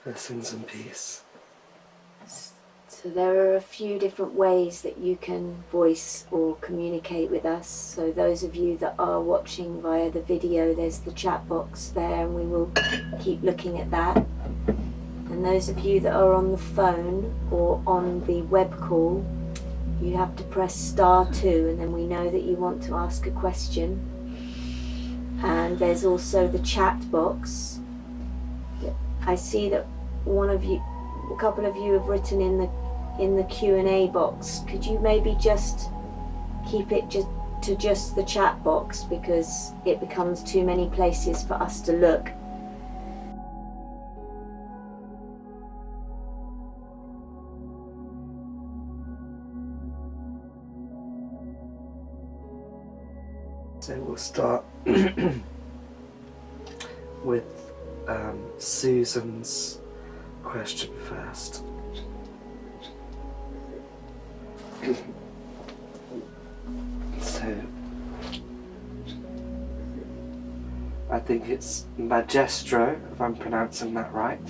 Blessings and peace. So there are a few different ways that you can voice or communicate with us. So those of you that are watching via the video, there's the chat box there, and we will keep looking at that. And those of you that are on the phone or on the web call, you have to press *2, and then we know that you want to ask a question. And there's also the chat box. I see that a couple of you have written in the Q&A box. Could you maybe just keep it to just the chat box, because it becomes too many places for us to look. So we'll start with Susan's question first. So I think it's Magestro, if I'm pronouncing that right.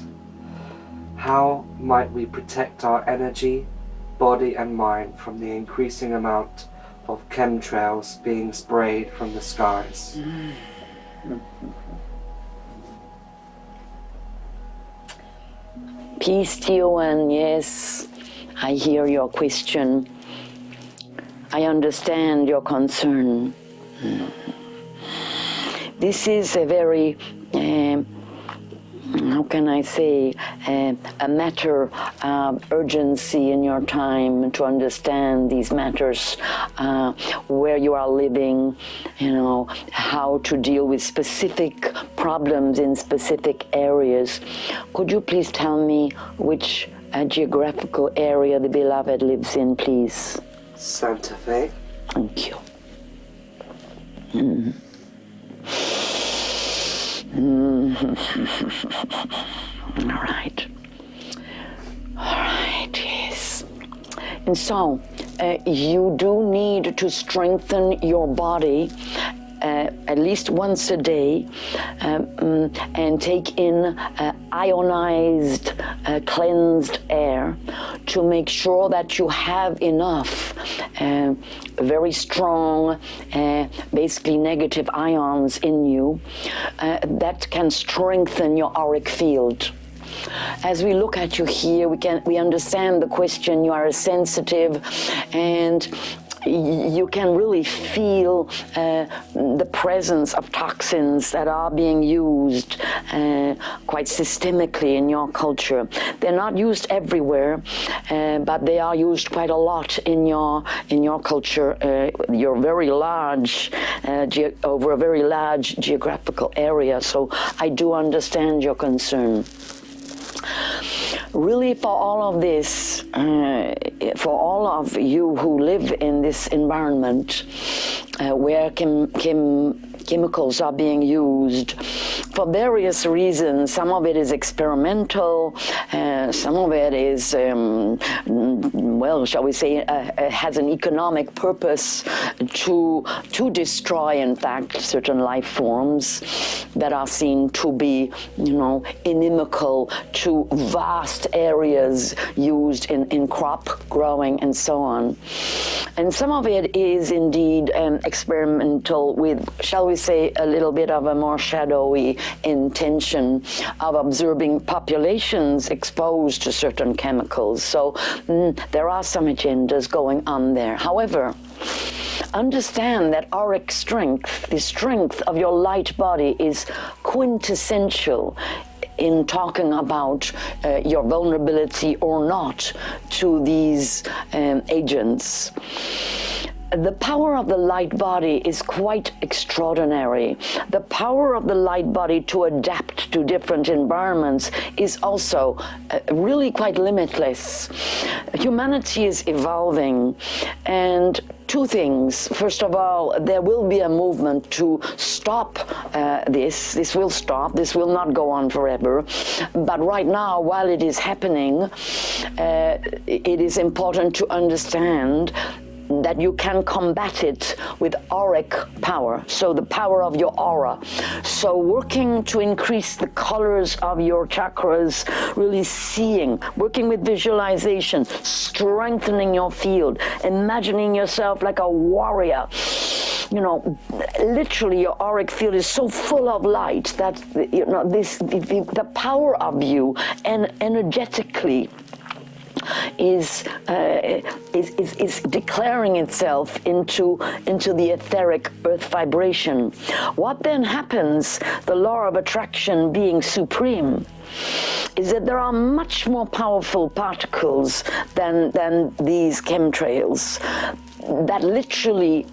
How might we protect our energy, body and mind from the increasing amount of chemtrails being sprayed from the skies? Peace to you, and yes, I hear your question. I understand your concern. This is a very, how can I say, a matter of urgency in your time to understand these matters, where you are living, how to deal with specific problems in specific areas. Could you please tell me which geographical area the beloved lives in, please? Santa Fe. Thank you. All right, yes. And so, you do need to strengthen your body at least once a day, and take in ionized, cleansed air to make sure that you have enough very strong, basically negative ions in you that can strengthen your auric field. As we look at you here, we understand the question. You are sensitive, and you can really feel the presence of toxins that are being used quite systemically in your culture. They're not used everywhere, but they are used quite a lot in your culture. You're very large, over a very large geographical area, so I do understand your concern. Really, for all of this, for all of you who live in this environment where chemicals are being used for various reasons. Some of it is experimental, some of it is, well, shall we say, has an economic purpose to destroy, in fact, certain life forms that are seen to be, inimical to vast areas used in crop growing and so on. And some of it is indeed experimental with, shall we say, a little bit of a more shadowy intention of observing populations exposed to certain chemicals. So there are some agendas going on there. However, understand that auric strength, the strength of your light body, is quintessential in talking about your vulnerability or not to these agents. The power of the light body is quite extraordinary. The power of the light body to adapt to different environments is also really quite limitless. Humanity is evolving, and two things. First of all, there will be a movement to stop this. This will stop. This will not go on forever. But right now, while it is happening, it is important to understand that you can combat it with auric power, so the power of your aura. So working to increase the colors of your chakras, really seeing, working with visualization, strengthening your field, imagining yourself like a warrior. You know, literally your auric field is so full of light that, you know, the power of you and energetically is declaring itself into the etheric earth vibration. What then happens, the law of attraction being supreme, is that there are much more powerful particles than these chemtrails that literally,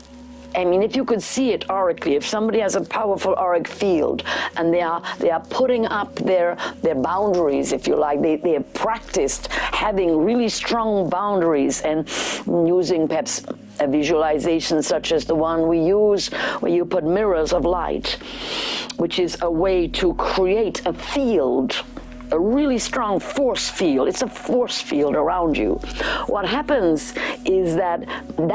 I mean, if you could see it aurically, if somebody has a powerful auric field and they are putting up their boundaries, if you like, they have practiced having really strong boundaries and using perhaps a visualization such as the one we use, where you put mirrors of light, which is a way to create a field, a really strong force field. It's a force field around you. What happens is that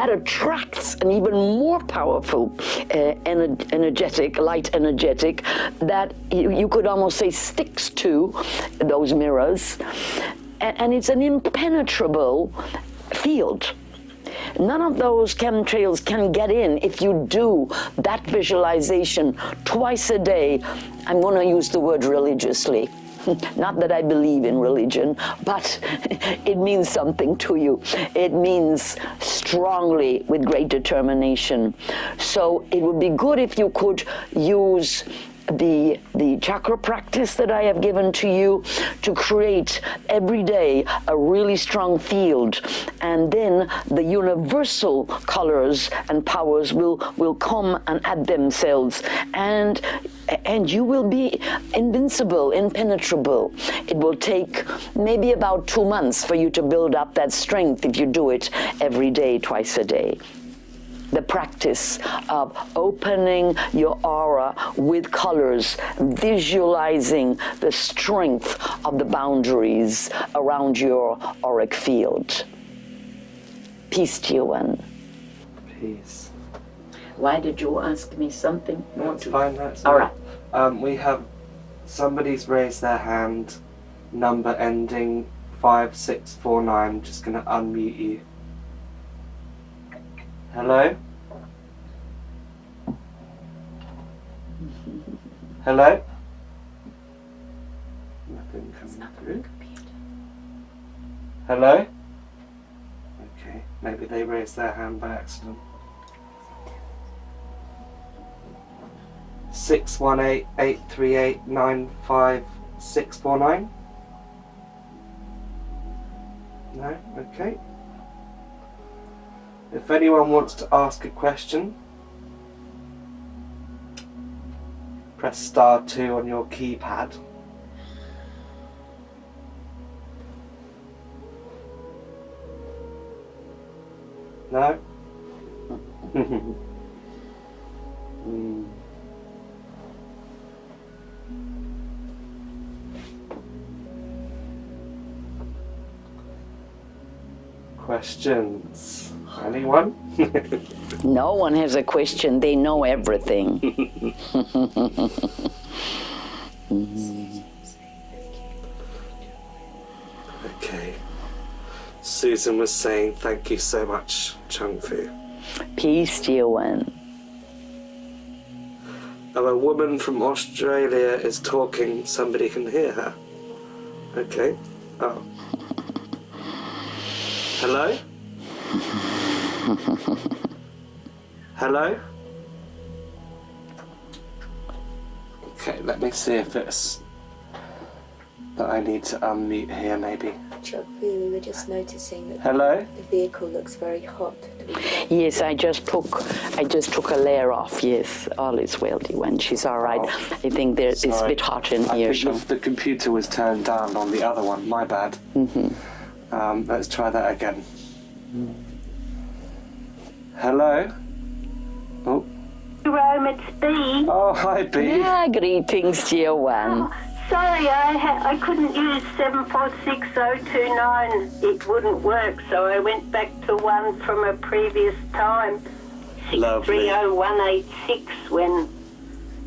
attracts an even more powerful energetic, light energetic, that you could almost say sticks to those mirrors, and it's an impenetrable field. None of those chemtrails can get in if you do that visualization twice a day. I'm going to use the word religiously. Not that I believe in religion, but it means something to you. It means strongly, with great determination. So it would be good if you could use the chakra practice that I have given to you to create every day a really strong field, and then the universal colors and powers will come and add themselves, and you will be invincible, impenetrable. It will take maybe about 2 months for you to build up that strength if you do it every day, twice a day. The practice of opening your aura with colors, visualizing the strength of the boundaries around your auric field. Peace to you, one. Peace. Why did you ask me something? That's fine, that's all right. We have somebody's raised their hand, number ending 5649. Just going to unmute you. Hello? Hello? Nothing coming through. Hello? Okay, maybe they raised their hand by accident. 618-838-95649. No? Okay. If anyone wants to ask a question, press *2 on your keypad. No? Questions? Anyone? No one has a question. They know everything. Okay. Susan was saying thank you so much, Chung-Fu. Peace, dear one. Oh, a woman from Australia is talking. Somebody can hear her. Okay. Oh. Hello? Hello? Okay, let me see if it's that I need to unmute here, maybe. Chuck, we were just noticing that Hello? the vehicle looks very hot. Yes, I just took a layer off. Yes, all is well, when she's all right. Oh, I think it's a bit hot in here. I think the computer was turned down on the other one. My bad. Let's try that again. Hello? Oh. Rome, it's B. Oh, hi, B. Yeah, greetings, dear one. Oh, sorry, I couldn't use 746029. It wouldn't work, so I went back to one from a previous time, Lovely. 630186, when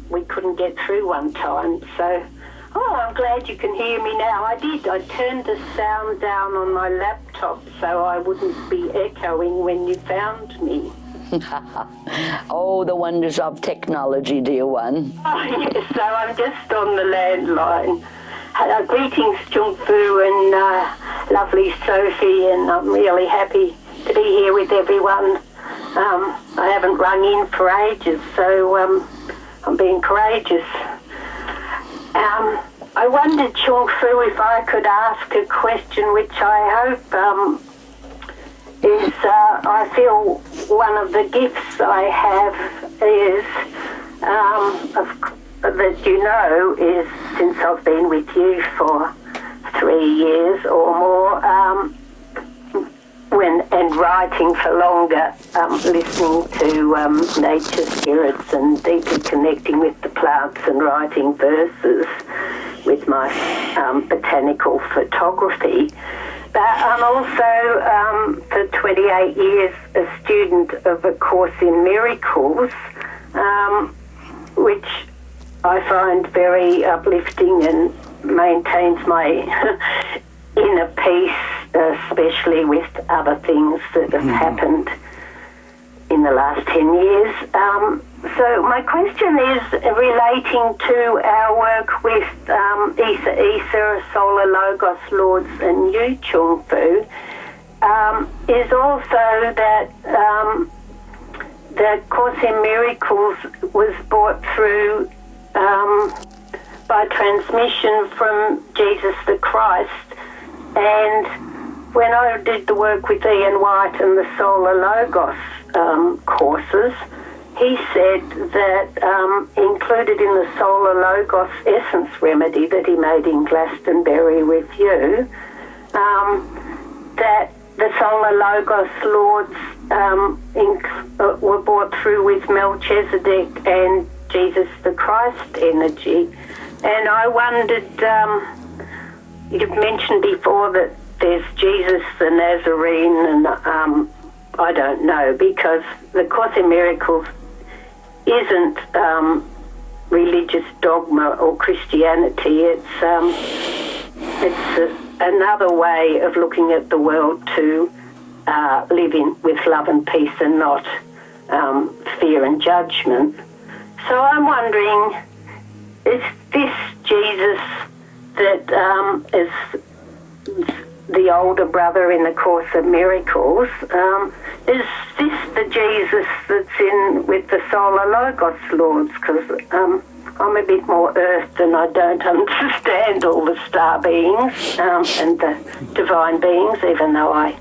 we couldn't get through one time. So, I'm glad you can hear me now. I turned the sound down on my laptop so I wouldn't be echoing when you found me. Oh, the wonders of technology, dear one. Oh, yes, so I'm just on the landline. Greetings, Chung Fu and lovely Sophie, and I'm really happy to be here with everyone. I haven't rung in for ages, so I'm being courageous. I wondered, Chung Fu, if I could ask a question which I hope is, I feel one of the gifts I have is, that you know, is since I've been with you for 3 years or more, and writing for longer, listening to nature spirits and deeply connecting with the plants and writing verses with my botanical photography. But I'm also, for 28 years, a student of A Course in Miracles, which I find very uplifting and maintains my inner peace, especially with other things that have happened in the last 10 years. So my question is relating to our work with Isa, Solar Logos Lords and you, Chung Fu, is also that the Course in Miracles was brought through by transmission from Jesus the Christ. And when I did the work with Ian White and the Solar Logos courses, he said that included in the Solar Logos essence remedy that he made in Glastonbury with you, that the Solar Logos Lords were brought through with Melchizedek and Jesus the Christ energy. And I wondered, you've mentioned before that there's Jesus the Nazarene, and I don't know, because the Course in Miracles isn't religious dogma or Christianity. It's another way of looking at the world to live with love and peace and not fear and judgment. So I'm wondering, is this Jesus that is the older brother in the Course of Miracles, is this the Jesus that's in with the Solar Logos Lords? Because I'm a bit more earth and I don't understand all the star beings and the divine beings, even though I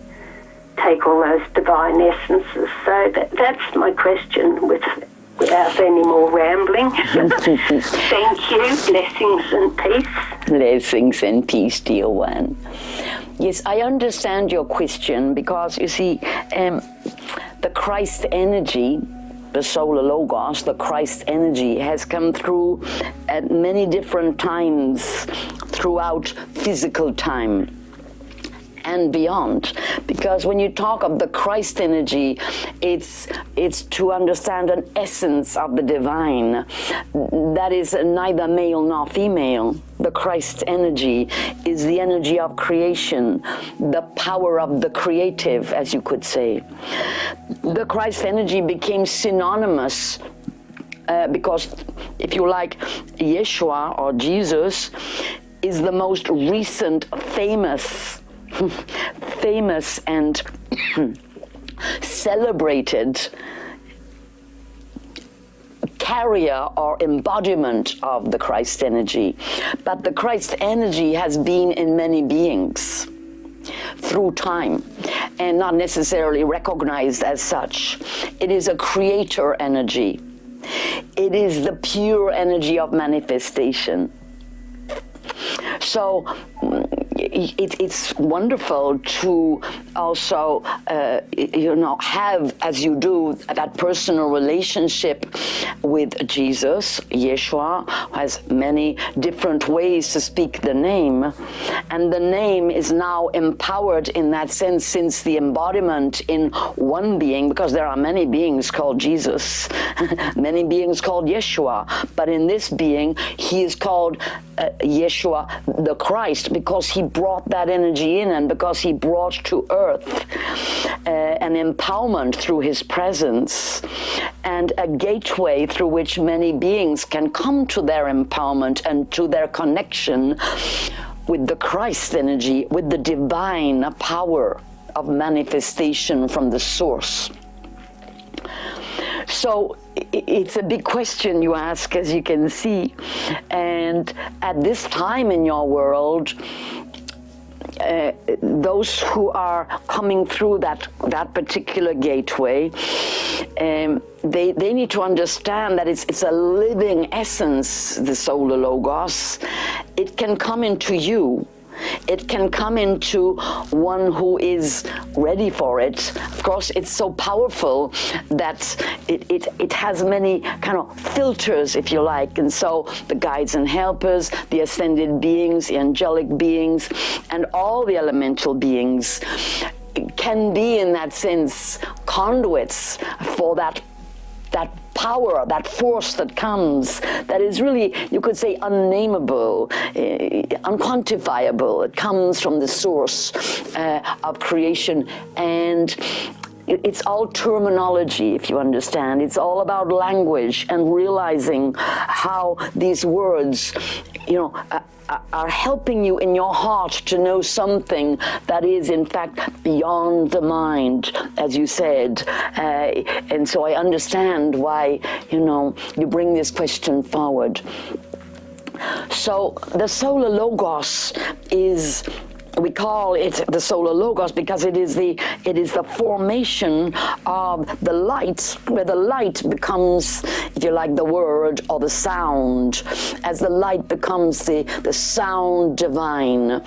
take all those divine essences. So that's my question without any more rambling. Thank you. Blessings and peace. Blessings and peace, dear one. Yes, I understand your question, because you see, the Christ energy, the Solar Logos, the Christ energy has come through at many different times throughout physical time and beyond. Because when you talk of the Christ energy, it's to understand an essence of the divine that is neither male nor female. The Christ energy is the energy of creation, the power of the creative, as you could say. The Christ energy became synonymous because, if you like, Yeshua or Jesus is the most recent famous and celebrated carrier or embodiment of the Christ energy. But the Christ energy has been in many beings through time and not necessarily recognized as such. It is a creator energy. It is the pure energy of manifestation. So it's wonderful to also, have, as you do, that personal relationship with Jesus. Yeshua has many different ways to speak the name, and the name is now empowered in that sense, since the embodiment in one being, because there are many beings called Jesus, many beings called Yeshua, but in this being, he is called Yeshua the Christ, because he brought that energy in, and because he brought to earth an empowerment through his presence, and a gateway through which many beings can come to their empowerment and to their connection with the Christ energy, with the divine power of manifestation from the source. So it's a big question you ask, as you can see. And at this time in your world, those who are coming through that particular gateway, they need to understand that it's a living essence, the solar logos. It can come into you. It can come into one who is ready for it. Of course, it's so powerful that it has many kind of filters, if you like. And so the guides and helpers, the ascended beings, the angelic beings, and all the elemental beings can be, in that sense, conduits for that power, that force that comes, that is really, you could say, unnameable, unquantifiable. It comes from the source of creation, and it's all terminology, if you understand. It's all about language and realizing how these words, are helping you in your heart to know something that is, in fact, beyond the mind, as you said. And so I understand why, you bring this question forward. So the solar logos is, we call it the solar logos because it is the formation of the light, where the light becomes, if you like, the word or the sound. As the light becomes the sound divine,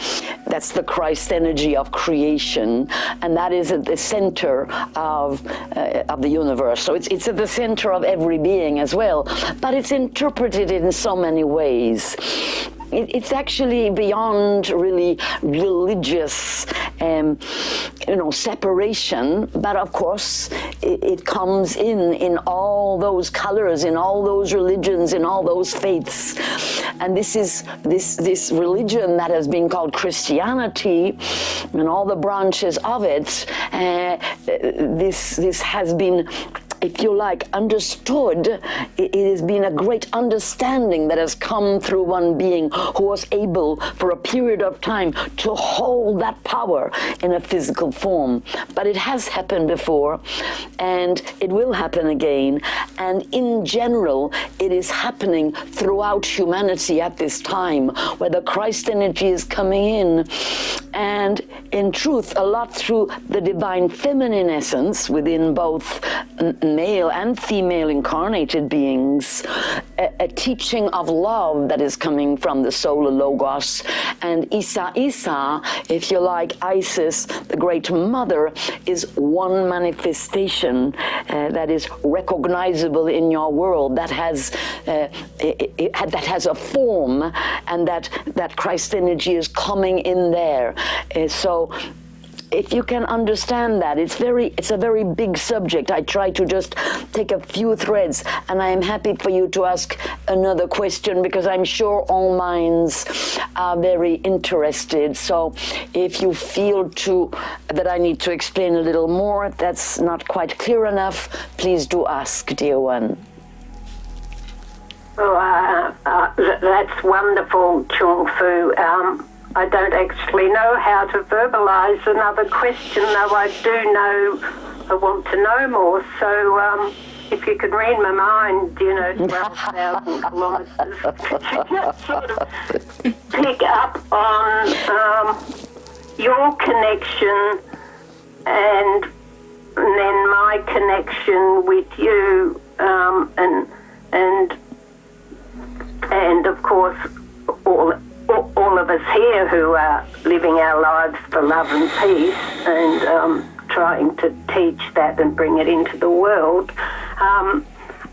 that's the Christ energy of creation, and that is at the center of the universe. So it's at the center of every being as well, but it's interpreted in so many ways. It's actually beyond really religious, separation. But of course, it comes in all those colors, in all those religions, in all those faiths. And this is this religion that has been called Christianity, and all the branches of it. This has been, if you like, understood. It has been a great understanding that has come through one being who was able for a period of time to hold that power in a physical form. But it has happened before, and it will happen again. And in general, it is happening throughout humanity at this time, where the Christ energy is coming in. And in truth, a lot through the divine feminine essence within both male and female incarnated beings, a teaching of love that is coming from the solar logos. And Isa, if you like, Isis, the great mother, is one manifestation that is recognizable in your world, that has a form, and that Christ energy is coming in there. So if you can understand that, it's a very big subject. I try to just take a few threads, and I am happy for you to ask another question, because I'm sure all minds are very interested. So if you feel that I need to explain a little more, if that's not quite clear enough, please do ask, dear one. Oh, that's wonderful, Chung Fu. I don't actually know how to verbalize another question, though I do know I want to know more. So if you could read my mind, 12,000 kilometres, just sort of pick up on your connection and then my connection with you, and of course all all of us here who are living our lives for love and peace and trying to teach that and bring it into the world.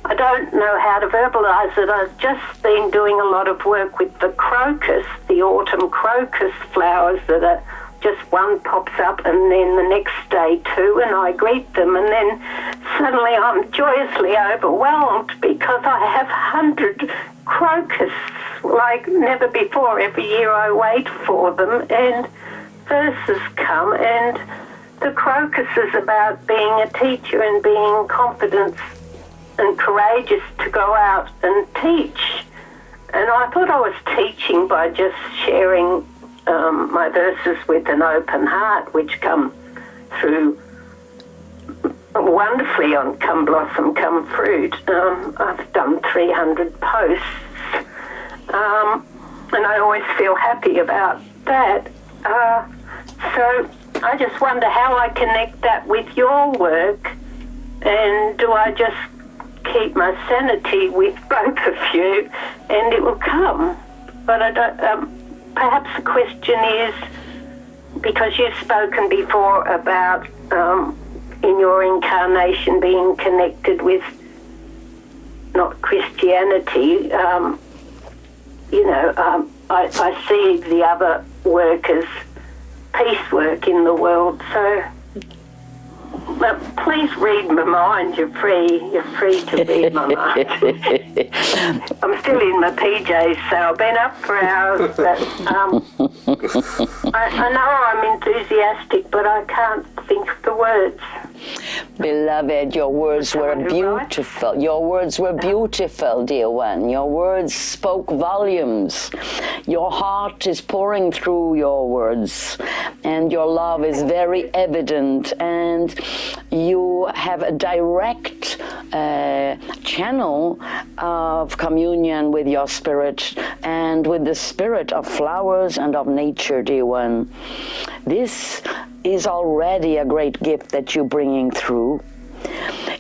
I don't know how to verbalise it. I've just been doing a lot of work with the crocus, the autumn crocus flowers that are just one pops up and then the next day two, and I greet them, and then suddenly I'm joyously overwhelmed because I have 100 crocus like never before. Every year I wait for them and verses come, and the crocus is about being a teacher and being confident and courageous to go out and teach. And I thought I was teaching by just sharing my verses with an open heart, which come through wonderfully on Come Blossom, Come Fruit. I've done 300 posts, and I always feel happy about that. So I just wonder how I connect that with your work, and do I just keep my sanity with both of you and it will come? But I don't... Perhaps the question is, because you've spoken before about in your incarnation being connected with not Christianity, I see the other work as peace work in the world. So please read my mind. You're free to read my mind. I'm still in my PJs, so I've been up for hours, but I know I'm enthusiastic, but I can't think of the words. Beloved, your words were beautiful. Your words were beautiful, dear one. Your words spoke volumes. Your heart is pouring through your words, and your love is very evident, and you have a direct channel of communion with your spirit and with the spirit of flowers and of nature, dear one. This is already a great gift that you're bringing through.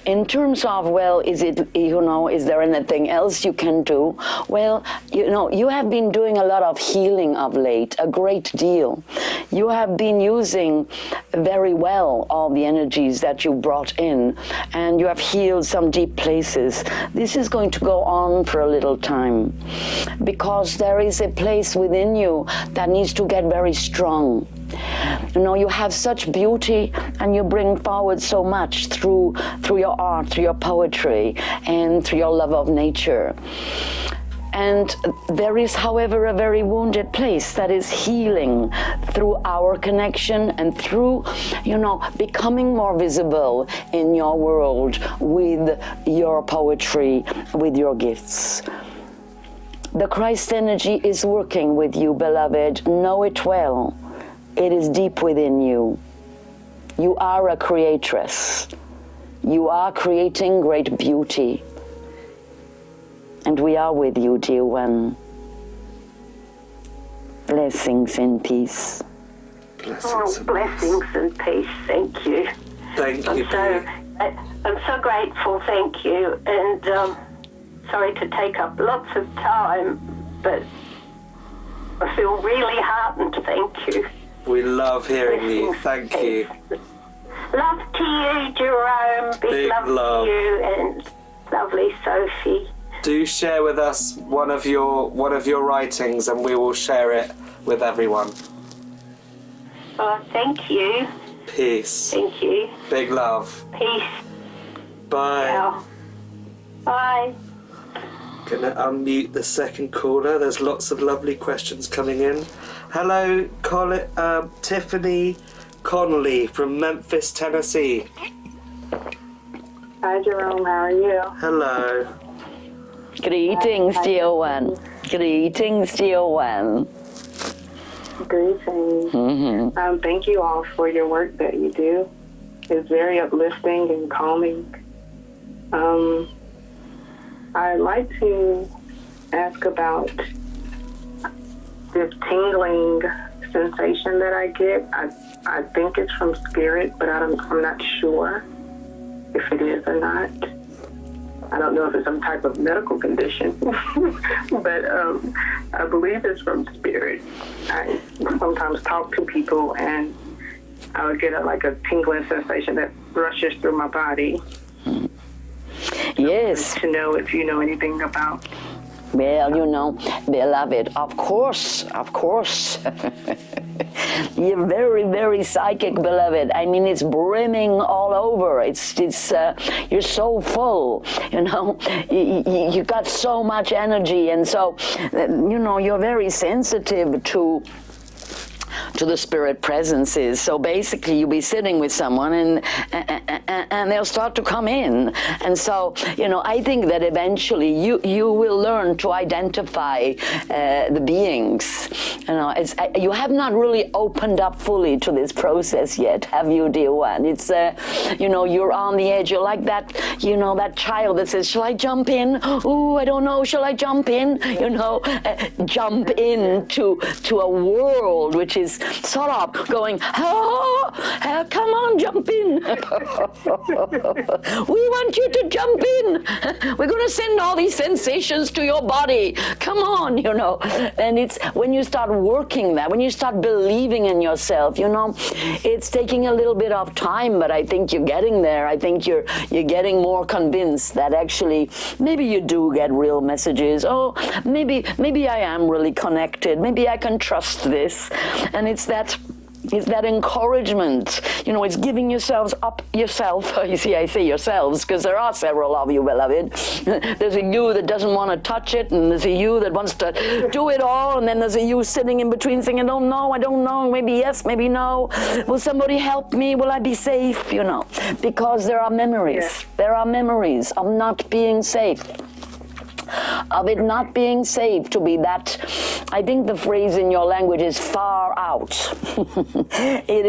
In terms of, well, is there anything else you can do? Well, you have been doing a lot of healing of late, a great deal. You have been using very well all the energies that you brought in, and you have healed some deep places. This is going to go on for a little time, because there is a place within you that needs to get very strong. You have such beauty, and you bring forward so much through your art, through your poetry, and through your love of nature. And there is, however, a very wounded place that is healing through our connection and through, becoming more visible in your world with your poetry, with your gifts. The Christ energy is working with you, beloved. Know it well. It is deep within you. You are a creatress. You are creating great beauty. And we are with you, dear one. Blessings and peace. Blessings and peace. Thank you. Thank you. I'm so grateful. Thank you. And sorry to take up lots of time, but I feel really heartened. Thank you. We love hearing you. Thank you. Love to you, Jerome. Big love to you, and lovely Sophie. Do share with us one of your writings, and we will share it with everyone. Oh, thank you. Peace. Thank you. Big love. Peace. Bye. Ciao. Bye. Gonna unmute the second caller. There's lots of lovely questions coming in. Hello, Tiffany Connolly from Memphis, Tennessee. Hi, Jerome. How are you? Hello. Greetings, dear one. Greetings, dear one. Greetings. Mm-hmm. Thank you all for your work that you do. It's very uplifting and calming. I'd like to ask about this tingling sensation that I get. I think it's from spirit, but I'm not sure if it is or not. I don't know if it's some type of medical condition, but I believe it's from spirit. I sometimes talk to people and I would get a tingling sensation that rushes through my body. Yes. To know if you know anything about. Well, you know, beloved, of course. You're very, very psychic, beloved. I mean, it's brimming all over. It's you're so full, you know. You got so much energy, and so, you know, you're very sensitive to the spirit presences. So basically you'll be sitting with someone and they'll start to come in. And so, you know, I think that eventually you will learn to identify the beings. You know, you have not really opened up fully to this process yet, have you, dear one? It's, you know, you're on the edge. You're like that, you know, that child that says, shall I jump in? Ooh, I don't know, shall I jump in? You know, jump into a world which is sort of going, oh, come on, jump in. We want you to jump in. We're going to send all these sensations to your body. Come on, you know. And it's when you start working that, when you start believing in yourself, you know, it's taking a little bit of time, but I think you're getting there. I think you're getting more convinced that actually maybe you do get real messages. Oh, maybe I am really connected. Maybe I can trust this. And it's that encouragement, you know, it's giving yourself. You see, I say yourselves because there are several of you, beloved. There's a you that doesn't want to touch it, and there's a you that wants to do it all, and then there's a you sitting in between saying, I don't know, maybe yes, maybe no. Will somebody help me? Will I be safe? You know, because there are memories. Yeah. There are memories of not being safe. Of it not being safe to be that, I think the phrase in your language is far out. It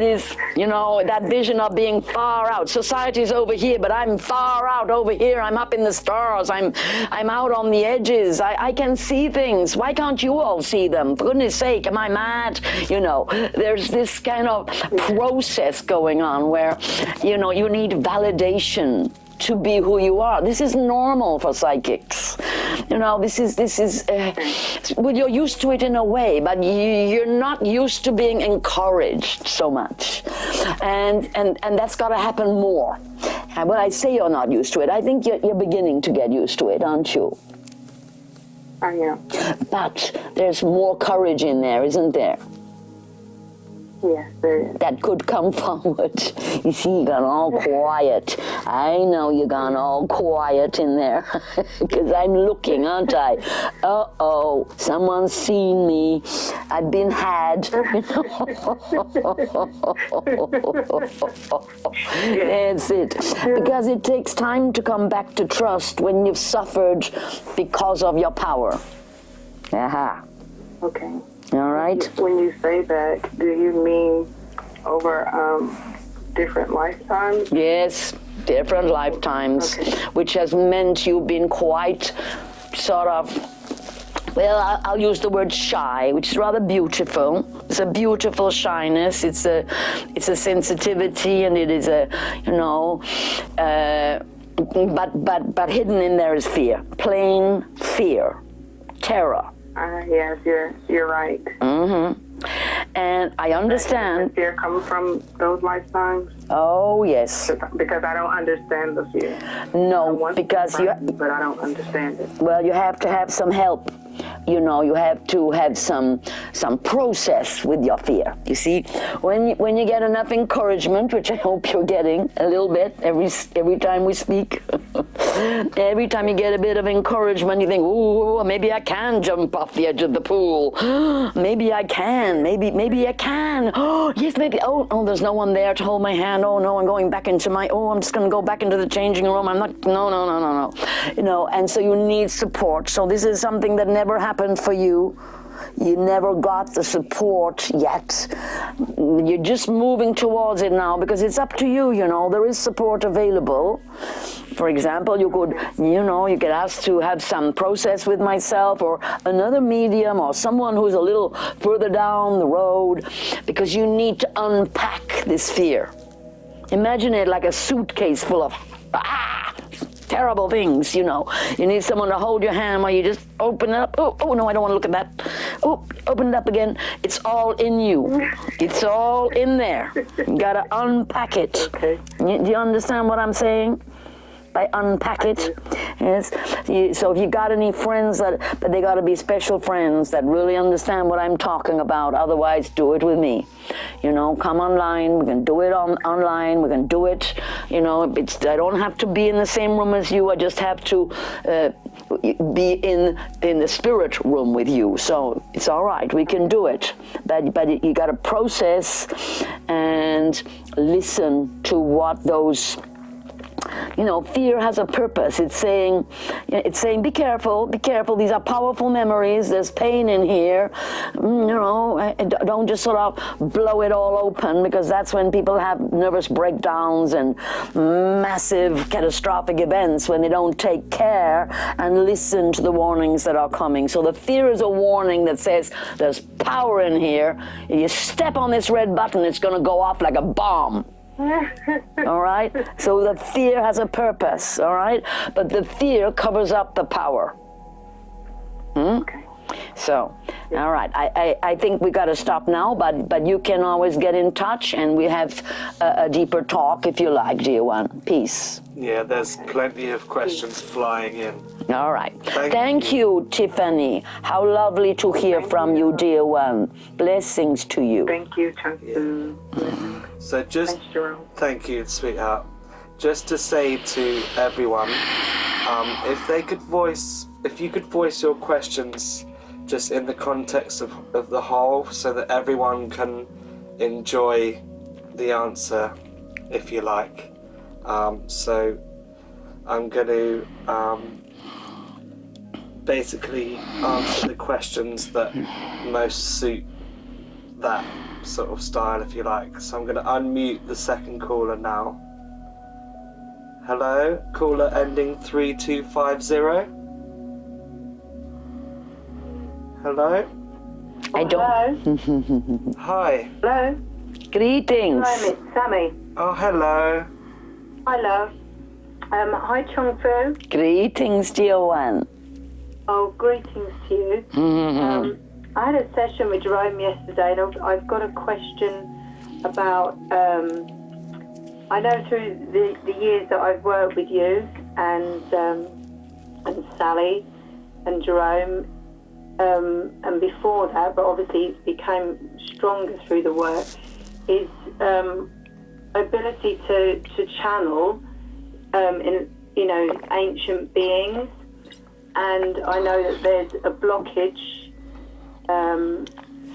is, you know, that vision of being far out. Society's over here, but I'm far out over here. I'm up in the stars. I'm out on the edges. I can see things. Why can't you all see them? For goodness sake, am I mad? You know, there's this kind of process going on where, you know, you need validation to be who you are. This is normal for psychics. You know, this is well, you're used to it in a way, but you're not used to being encouraged so much. And that's got to happen more. And when I say you're not used to it, I think you're beginning to get used to it, aren't you? I am. But there's more courage in there, isn't there? Yes, there is. That could come forward. You see, you got all quiet. I know you got all quiet in there because I'm looking, aren't I? Uh-oh, someone's seen me. I've been had. That's it. Because it takes time to come back to trust when you've suffered because of your power. Aha. Okay. All right. When you say that, do you mean over different lifetimes? Yes, different lifetimes, okay. Which has meant you've been quite sort of, well, I'll use the word shy, which is rather beautiful. It's a beautiful shyness. It's a sensitivity, and it is a, you know, but hidden in there is fear, plain fear, terror. Yes, you're right. Mm-hmm. And I understand. Does fear come from those lifetimes? Oh, yes. Because I don't understand the fear. No, because you. But I don't understand it. Well, you have to have some help. You know, you have to have some process with your fear. You see, when you get enough encouragement, which I hope you're getting a little bit every time we speak. Every time you get a bit of encouragement, you think, ooh, maybe I can jump off the edge of the pool. Maybe I can. Maybe I can. Oh, yes, maybe. Oh, there's no one there to hold my hand. Oh, no, I'm going back into I'm just going to go back into the changing room. I'm not, no. You know, and so you need support. So this is something that never happened for you. You never got the support yet. You're just moving towards it now because it's up to you, you know. There is support available. For example, you could ask to have some process with myself or another medium or someone who's a little further down the road because you need to unpack this fear. Imagine it like a suitcase full of terrible things, you know. You need someone to hold your hand while you just open it up. Oh no, I don't want to look at that. Oh, open it up again. It's all in you. It's all in there. You gotta unpack it. Okay. Do you understand what I'm saying? By unpack it. Yes. So if you got any friends but they got to be special friends that really understand what I'm talking about. Otherwise, do it with me. You know, come online. We can do it online. We can do it. You know, I don't have to be in the same room as you. I just have to be in the spirit room with you. So it's all right. We can do it. But you got to process and listen to what those. You know, fear has a purpose. It's saying, be careful, be careful. These are powerful memories. There's pain in here. You know, don't just sort of blow it all open, because that's when people have nervous breakdowns and massive catastrophic events, when they don't take care and listen to the warnings that are coming. So the fear is a warning that says there's power in here. If you step on this red button, it's going to go off like a bomb. All right? So the fear has a purpose, all right? But the fear covers up the power. Okay. So, all right. I think we got to stop now, but you can always get in touch, and we have a deeper talk if you like, dear one. Peace. Yeah, there's plenty of questions flying in. All right. Thank you, Tiffany. How lovely to hear from you, dear one. Blessings to you. Thank you, Chunsu. So just Thanks, Jerome. thank you, sweetheart. Just to say to everyone, if you could voice your questions just in the context of the whole, so that everyone can enjoy the answer, if you like. So I'm going to basically answer the questions that most suit that sort of style, if you like. So I'm going to unmute the second caller now. Hello, caller ending 3250. Hello? I don't. Hi. Hello? Greetings. Hi, Miss Sammy. Oh, hello. Hi, love. Hi, Chungfu. Greetings, dear one. Oh, greetings to you. I had a session with Jerome yesterday, and I've got a question about, I know through the years that I've worked with you and Sally and Jerome, and before that, but obviously it became stronger through the work, is ability to channel in ancient beings, and I know that there's a blockage.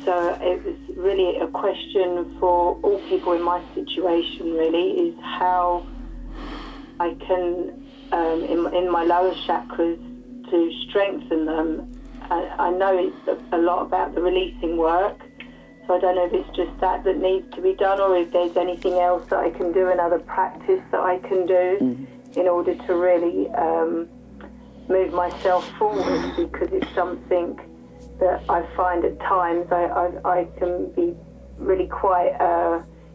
So it was really a question for all people in my situation, really, is how I can, in my lower chakras, to strengthen them. I know it's a lot about the releasing work, so I don't know if it's just that needs to be done, or if there's anything else that I can do, another practice that I can do in order to really move myself forward, because it's something that I find at times I can be really quite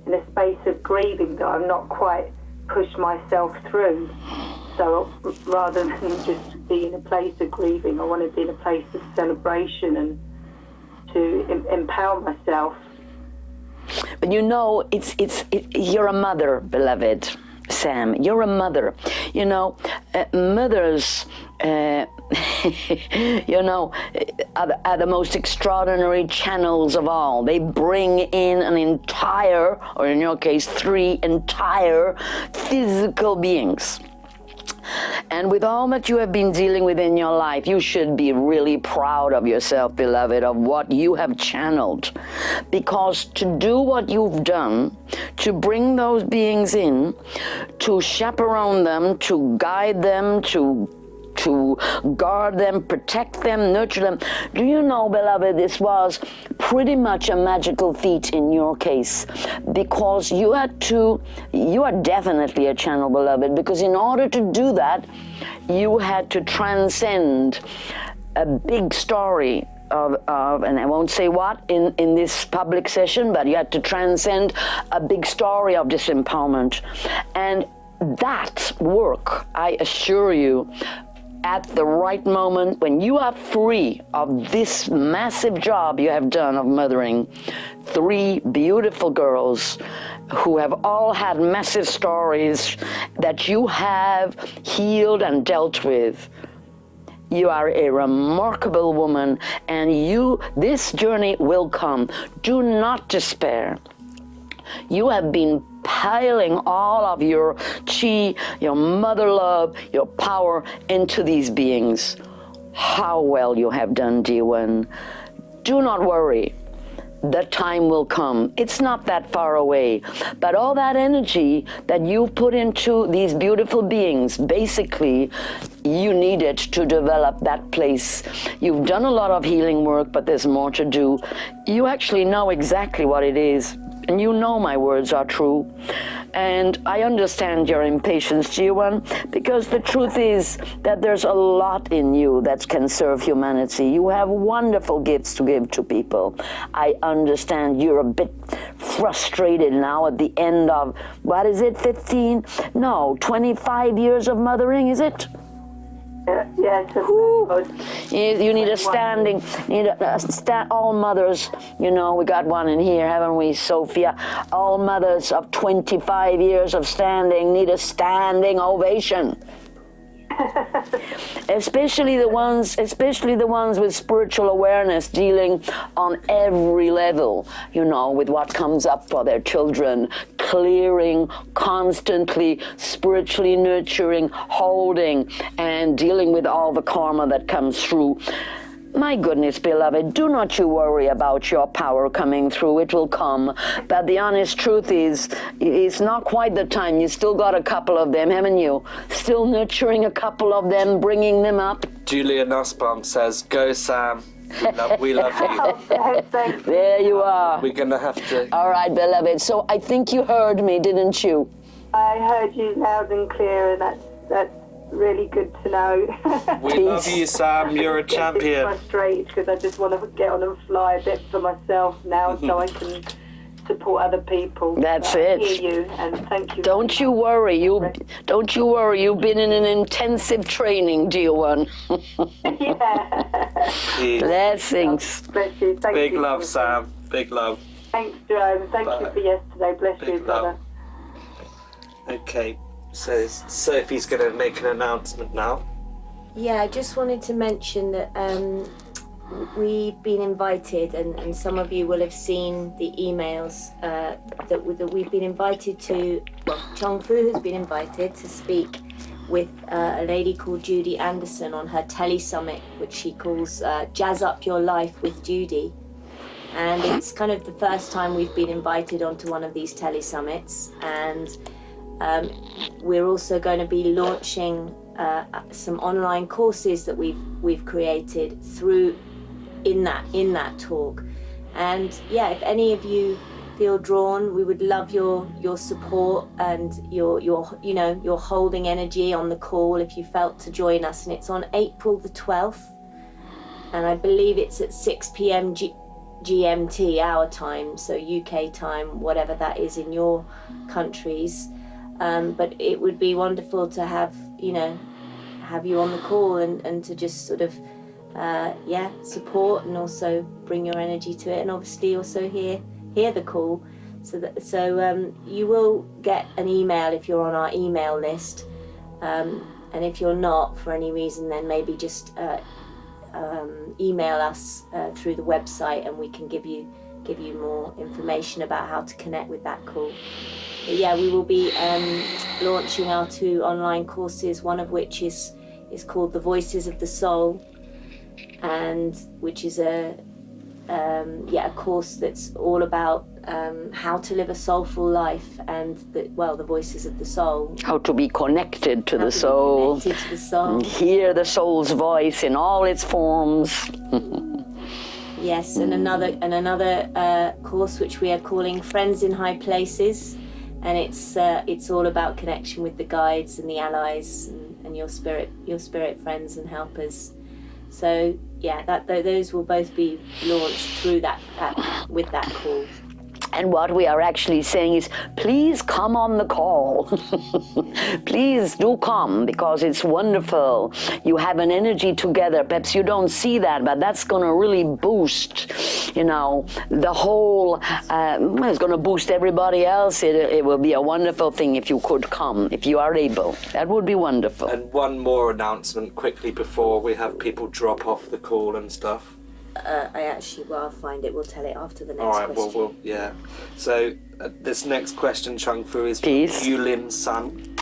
in a space of grieving that I'm not quite pushed myself through. So rather than just be in a place of grieving, I want to be in a place of celebration and to empower myself. But you know, you're a mother, beloved Sam. You're a mother. You know, mothers, you know, are the most extraordinary channels of all. They bring in an entire, or in your case, 3 entire physical beings. And with all that you have been dealing with in your life, you should be really proud of yourself, beloved, of what you have channeled. Because to do what you've done, to bring those beings in, to chaperone them, to guide them, to guard them, protect them, nurture them. Do you know, beloved, this was pretty much a magical feat in your case, because you are definitely a channel, beloved, because in order to do that, you had to transcend a big story of, and I won't say what in this public session, but you had to transcend a big story of disempowerment. And that work, I assure you, at the right moment, when you are free of this massive job you have done of mothering 3 beautiful girls who have all had massive stories that you have healed and dealt with, you are a remarkable woman, and this journey will come. Do not despair. You have been piling all of your chi, your mother love, your power into these beings. How well you have done, dear one. Do not worry. The time will come. It's not that far away. But all that energy that you put into these beautiful beings, basically, you need it to develop that place. You've done a lot of healing work, but there's more to do. You actually know exactly what it is. And you know my words are true. And I understand your impatience, dear one, because the truth is that there's a lot in you that can serve humanity. You have wonderful gifts to give to people. I understand you're a bit frustrated now at the end of, 25 years of mothering, is it? Yes. You need a standing, all mothers, we got one in here, haven't we, Sophia? All mothers of 25 years of standing need a standing ovation. especially the ones with spiritual awareness, dealing on every level, with what comes up for their children, clearing, constantly spiritually nurturing, holding, and dealing with all the karma that comes through. My goodness, beloved, do not you worry about your power coming through. It will come. But the honest truth is, it's not quite the time. You still got a couple of them, haven't you? Still nurturing a couple of them, bringing them up. Julia Nussbaum says, "Go, Sam. We love you." There you are. We're going to have to... All right, beloved. So I think you heard me, didn't you? I heard you loud and clear, and that's really good to know. We love you, Sam. You're a champion. I'm frustrated because I just want to get on and fly a bit for myself now, so I can support other people. That's it. it. I hear you, and thank you. Don't you worry. Don't you worry. You've been in an intensive training, dear one. Yeah. Blessings. Bless you. Thank Big you. love, Sam. Big love. Thanks, Jerome. Thank you for yesterday. Bless Big you, brother. love. Okay, so Sophie's going to make an announcement now. Yeah, I just wanted to mention that we've been invited, and some of you will have seen the emails that we've been invited to. Well, Chong Fu has been invited to speak with a lady called Judy Anderson on her tele-summit, which she calls Jazz Up Your Life with Judy. And it's kind of the first time we've been invited onto one of these tele-summits. And we're also going to be launching some online courses that we've created in that talk. And yeah, if any of you feel drawn, we would love your support and your holding energy on the call if you felt to join us. And it's on April the 12th, and I believe it's at 6 p.m. GMT, our time, so UK time, whatever that is in your countries. But it would be wonderful to have you on the call and to just sort of support and also bring your energy to it, and obviously also hear the call. So you will get an email if you're on our email list, and if you're not for any reason, then maybe just email us through the website, and we can give you more information about how to connect with that call. But yeah, we will be launching our 2 online courses, one of which is called The Voices of the Soul, and which is a course that's all about how to live a soulful life, and the voices of the soul. How to be connected to the soul. Connected to the soul. And hear the soul's voice in all its forms. Yes, and another course which we are calling Friends in High Places, and it's all about connection with the guides and the allies and your spirit friends and helpers. So yeah, those will both be launched through that with that call. And what we are actually saying is, please come on the call. Please do come, because it's wonderful. You have an energy together. Perhaps you don't see that, but that's going to really boost, the whole, it's going to boost everybody else. It will be a wonderful thing if you could come, if you are able. That would be wonderful. And one more announcement quickly before we have people drop off the call and stuff. I'll find it. We'll tell it after the next Alright, question. yeah. So this next question, Chung Fu, is from Yulin's son.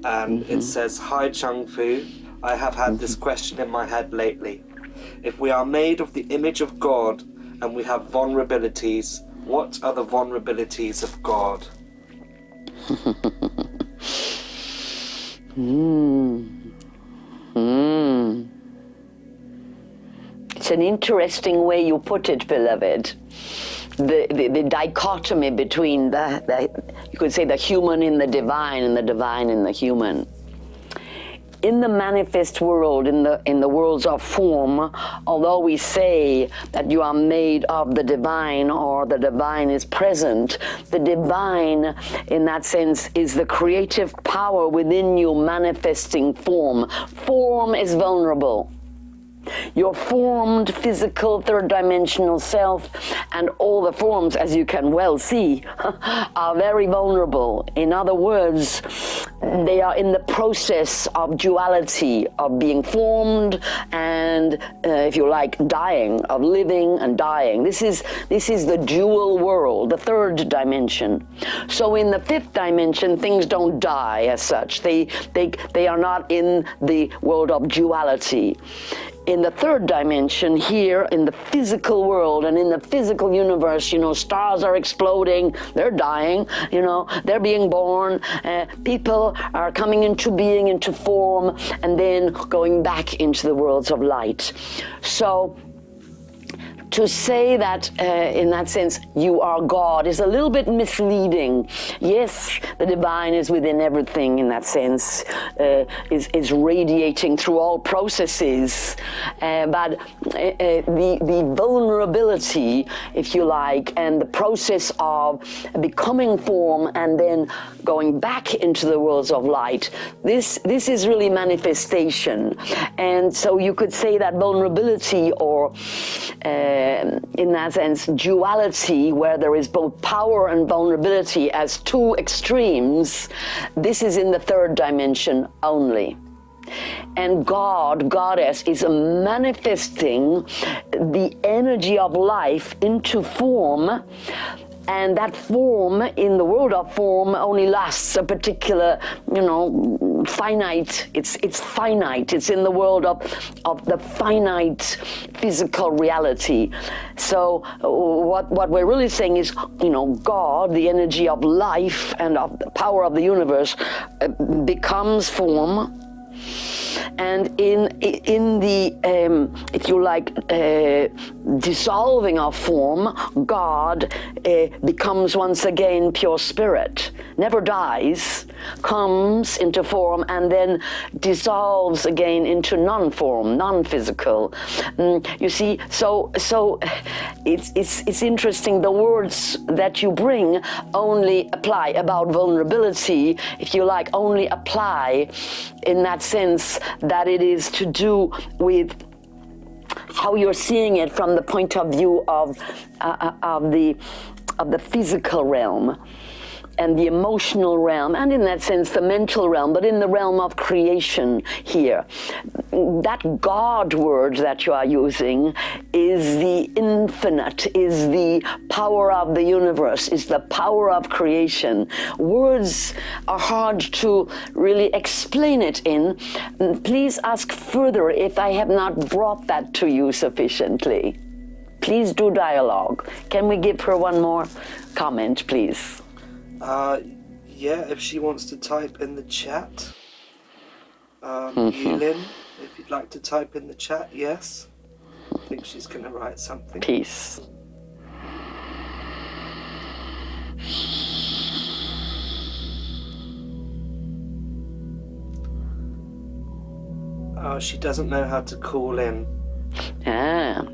And it says, "Hi Chung Fu, I have had this question in my head lately. If we are made of the image of God and we have vulnerabilities, what are the vulnerabilities of God?" It's an interesting way you put it, beloved. The dichotomy between you could say the human in the divine and the divine in the human. In the manifest world, in the worlds of form, although we say that you are made of the divine or the divine is present, the divine in that sense is the creative power within you manifesting form. Form is vulnerable. Your formed physical third-dimensional self and all the forms, as you can well see, are very vulnerable. In other words, they are in the process of duality, of being formed and, if you like, dying, of living and dying. This is the dual world, the third dimension. So in the fifth dimension, things don't die as such. They are not in the world of duality. In the third dimension, here in the physical world and in the physical universe, stars are exploding, they're dying, they're being born, people are coming into being, into form, and then going back into the worlds of light. So to say that, in that sense, you are God is a little bit misleading. Yes, the divine is within everything in that sense, is radiating through all processes, but the vulnerability, if you like, and the process of becoming form and then going back into the worlds of light, this is really manifestation. And so you could say that vulnerability, or in that sense, duality, where there is both power and vulnerability as two extremes, this is in the third dimension only. And God, Goddess, is manifesting the energy of life into form. And that form, in the world of form, only lasts a particular, finite. It's finite. It's in the world of the finite physical reality. So what we're really saying is, God, the energy of life and of the power of the universe, becomes form. And in the, if you like, dissolving of form, God becomes once again pure spirit, never dies, comes into form, and then dissolves again into non-form, non-physical. You see, so it's interesting. The words that you bring only apply about vulnerability, if you like, only apply in that sense that it is to do with how you're seeing it from the point of view of the physical realm and the emotional realm, and in that sense the mental realm, but in the realm of creation here. That God word that you are using is the infinite, is the power of the universe, is the power of creation. Words are hard to really explain it in. Please ask further if I have not brought that to you sufficiently. Please do dialogue. Can we give her one more comment, please? Yeah, if she wants to type in the chat. Lynne, if you'd like to type in the chat, yes. I think she's going to write something. Peace. Oh, she doesn't know how to call in. Ah.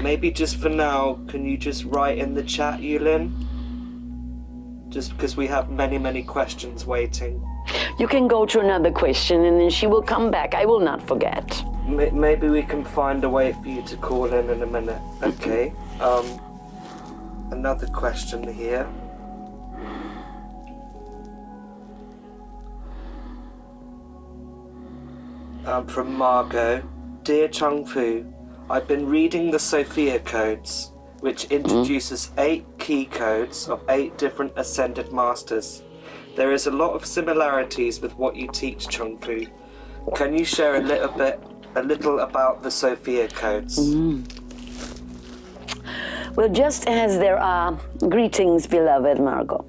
Maybe just for now, can you just write in the chat, Lynne? just because we have many questions waiting. You can go to another question and then she will come back. I will not forget. Maybe we can find a way for you to call in a minute. Okay. Another question here. From Margot. Dear Chung Fu, I've been reading the Sophia Codes, which introduces 8 key codes of 8 different ascended masters. There is a lot of similarities with what you teach, Chung Fu. Can you share a little about the Sophia Codes? Well, just as there are, greetings, beloved Margot,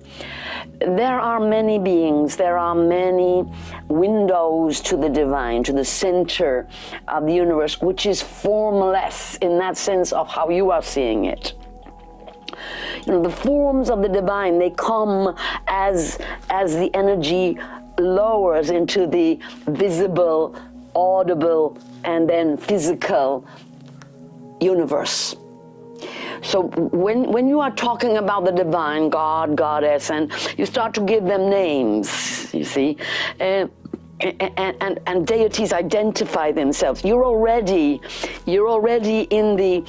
there are many beings, there are many windows to the divine, to the center of the universe, which is formless in that sense of how you are seeing it. You know, the forms of the divine, they come as the energy lowers into the visible, audible, and then physical universe. So when you are talking about the divine, God, Goddess, and you start to give them names, you see, and deities identify themselves, you're already in the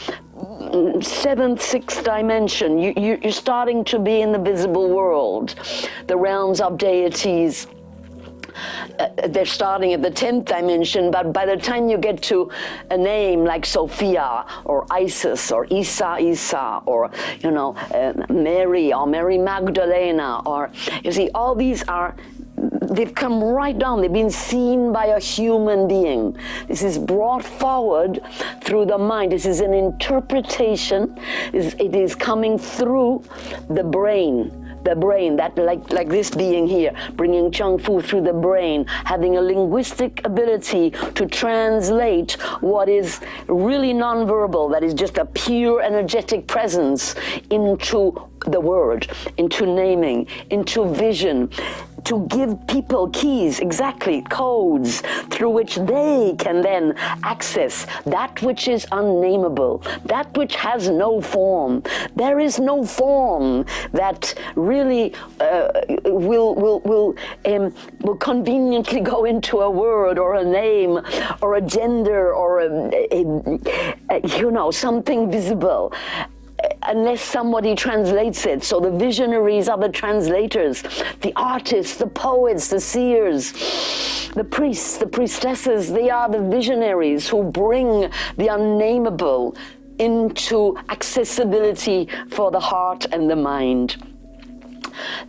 7th, 6th dimension. You're starting to be in the visible world, the realms of deities. They're starting at the 10th dimension, but by the time you get to a name like Sophia or Isis or Isa or, you know, Mary or Mary Magdalena, or, you see, all these are, they've come right down. They've been seen by a human being. This is brought forward through the mind. This is an interpretation. It is coming through the brain. The brain, that like this being here, bringing Chung Fu through the brain, having a linguistic ability to translate what is really nonverbal, that is just a pure energetic presence, into the word, into naming, into vision, to give people keys, exactly, codes, through which they can then access that which is unnameable, that which has no form. There is no form that really will conveniently go into a word or a name or a gender or you know, something visible, unless somebody translates it. So the visionaries are the translators, the artists, the poets, the seers, the priests, the priestesses, they are the visionaries who bring the unnameable into accessibility for the heart and the mind.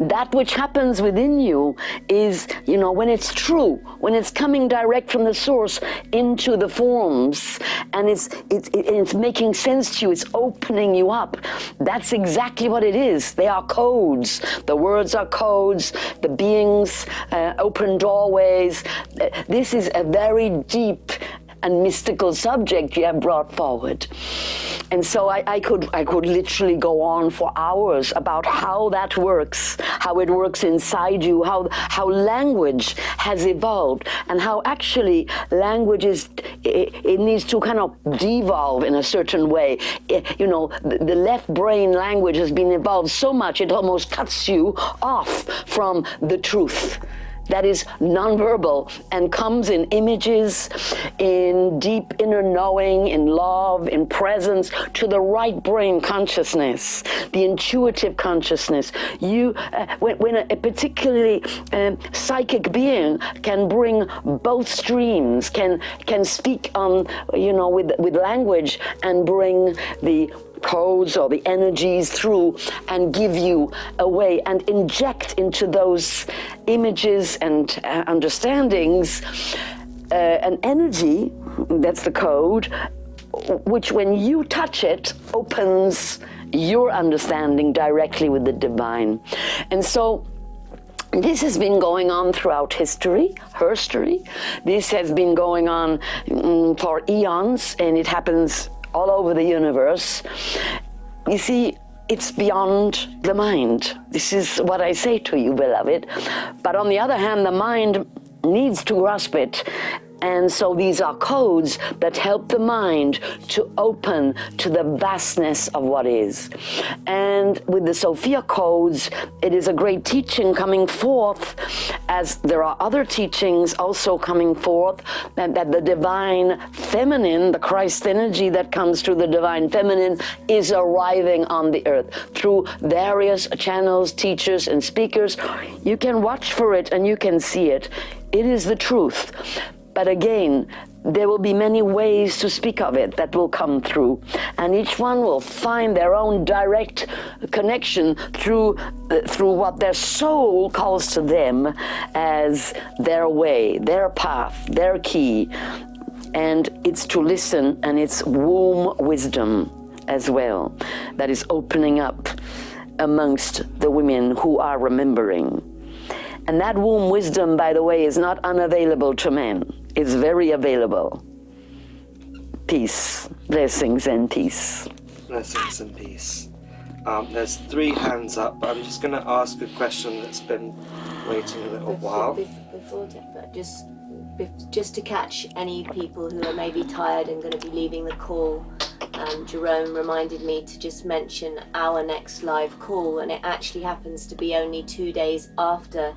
That which happens within you is, you know, when it's true, when it's coming direct from the source into the forms, and it's making sense to you, it's opening you up. That's exactly what it is. They are codes. The words are codes. The beings open doorways. This is a very deep and mystical subject you have brought forward. And so I could literally go on for hours about how that works, how it works inside you, how language has evolved, and how actually language it needs to kind of devolve in a certain way. You know, the left brain language has been evolved so much it almost cuts you off from the truth that is nonverbal and comes in images, in deep inner knowing, in love, in presence, to the right brain consciousness, the intuitive consciousness. When a particularly psychic being can bring both streams, can speak on, you know, with language and bring the codes or the energies through and give you a way and inject into those images and understandings an energy, that's the code, which when you touch it opens your understanding directly with the divine. And so this has been going on throughout history, herstory. This has been going on for eons, and it happens all over the universe. You see, it's beyond the mind. This is what I say to you, beloved. But on the other hand, the mind needs to grasp it And so these are codes that help the mind to open to the vastness of what is. And with the Sophia Codes, it is a great teaching coming forth, as there are other teachings also coming forth, that the divine feminine, the Christ energy that comes through the divine feminine, is arriving on the earth through various channels, teachers, and speakers. You can watch for it and you can see it. It is the truth. But again, there will be many ways to speak of it that will come through, and each one will find their own direct connection through what their soul calls to them as their way, their path, their key. And it's to listen, and it's womb wisdom as well that is opening up amongst the women who are remembering. And that womb wisdom, by the way, is not unavailable to men. It's very available. Peace, blessings and peace. Blessings and peace. There's 3 hands up. I'm just going to ask a question that's been waiting a little while. Before but just to catch any people who are maybe tired and going to be leaving the call, Jerome reminded me to just mention our next live call, and it actually happens to be only 2 days after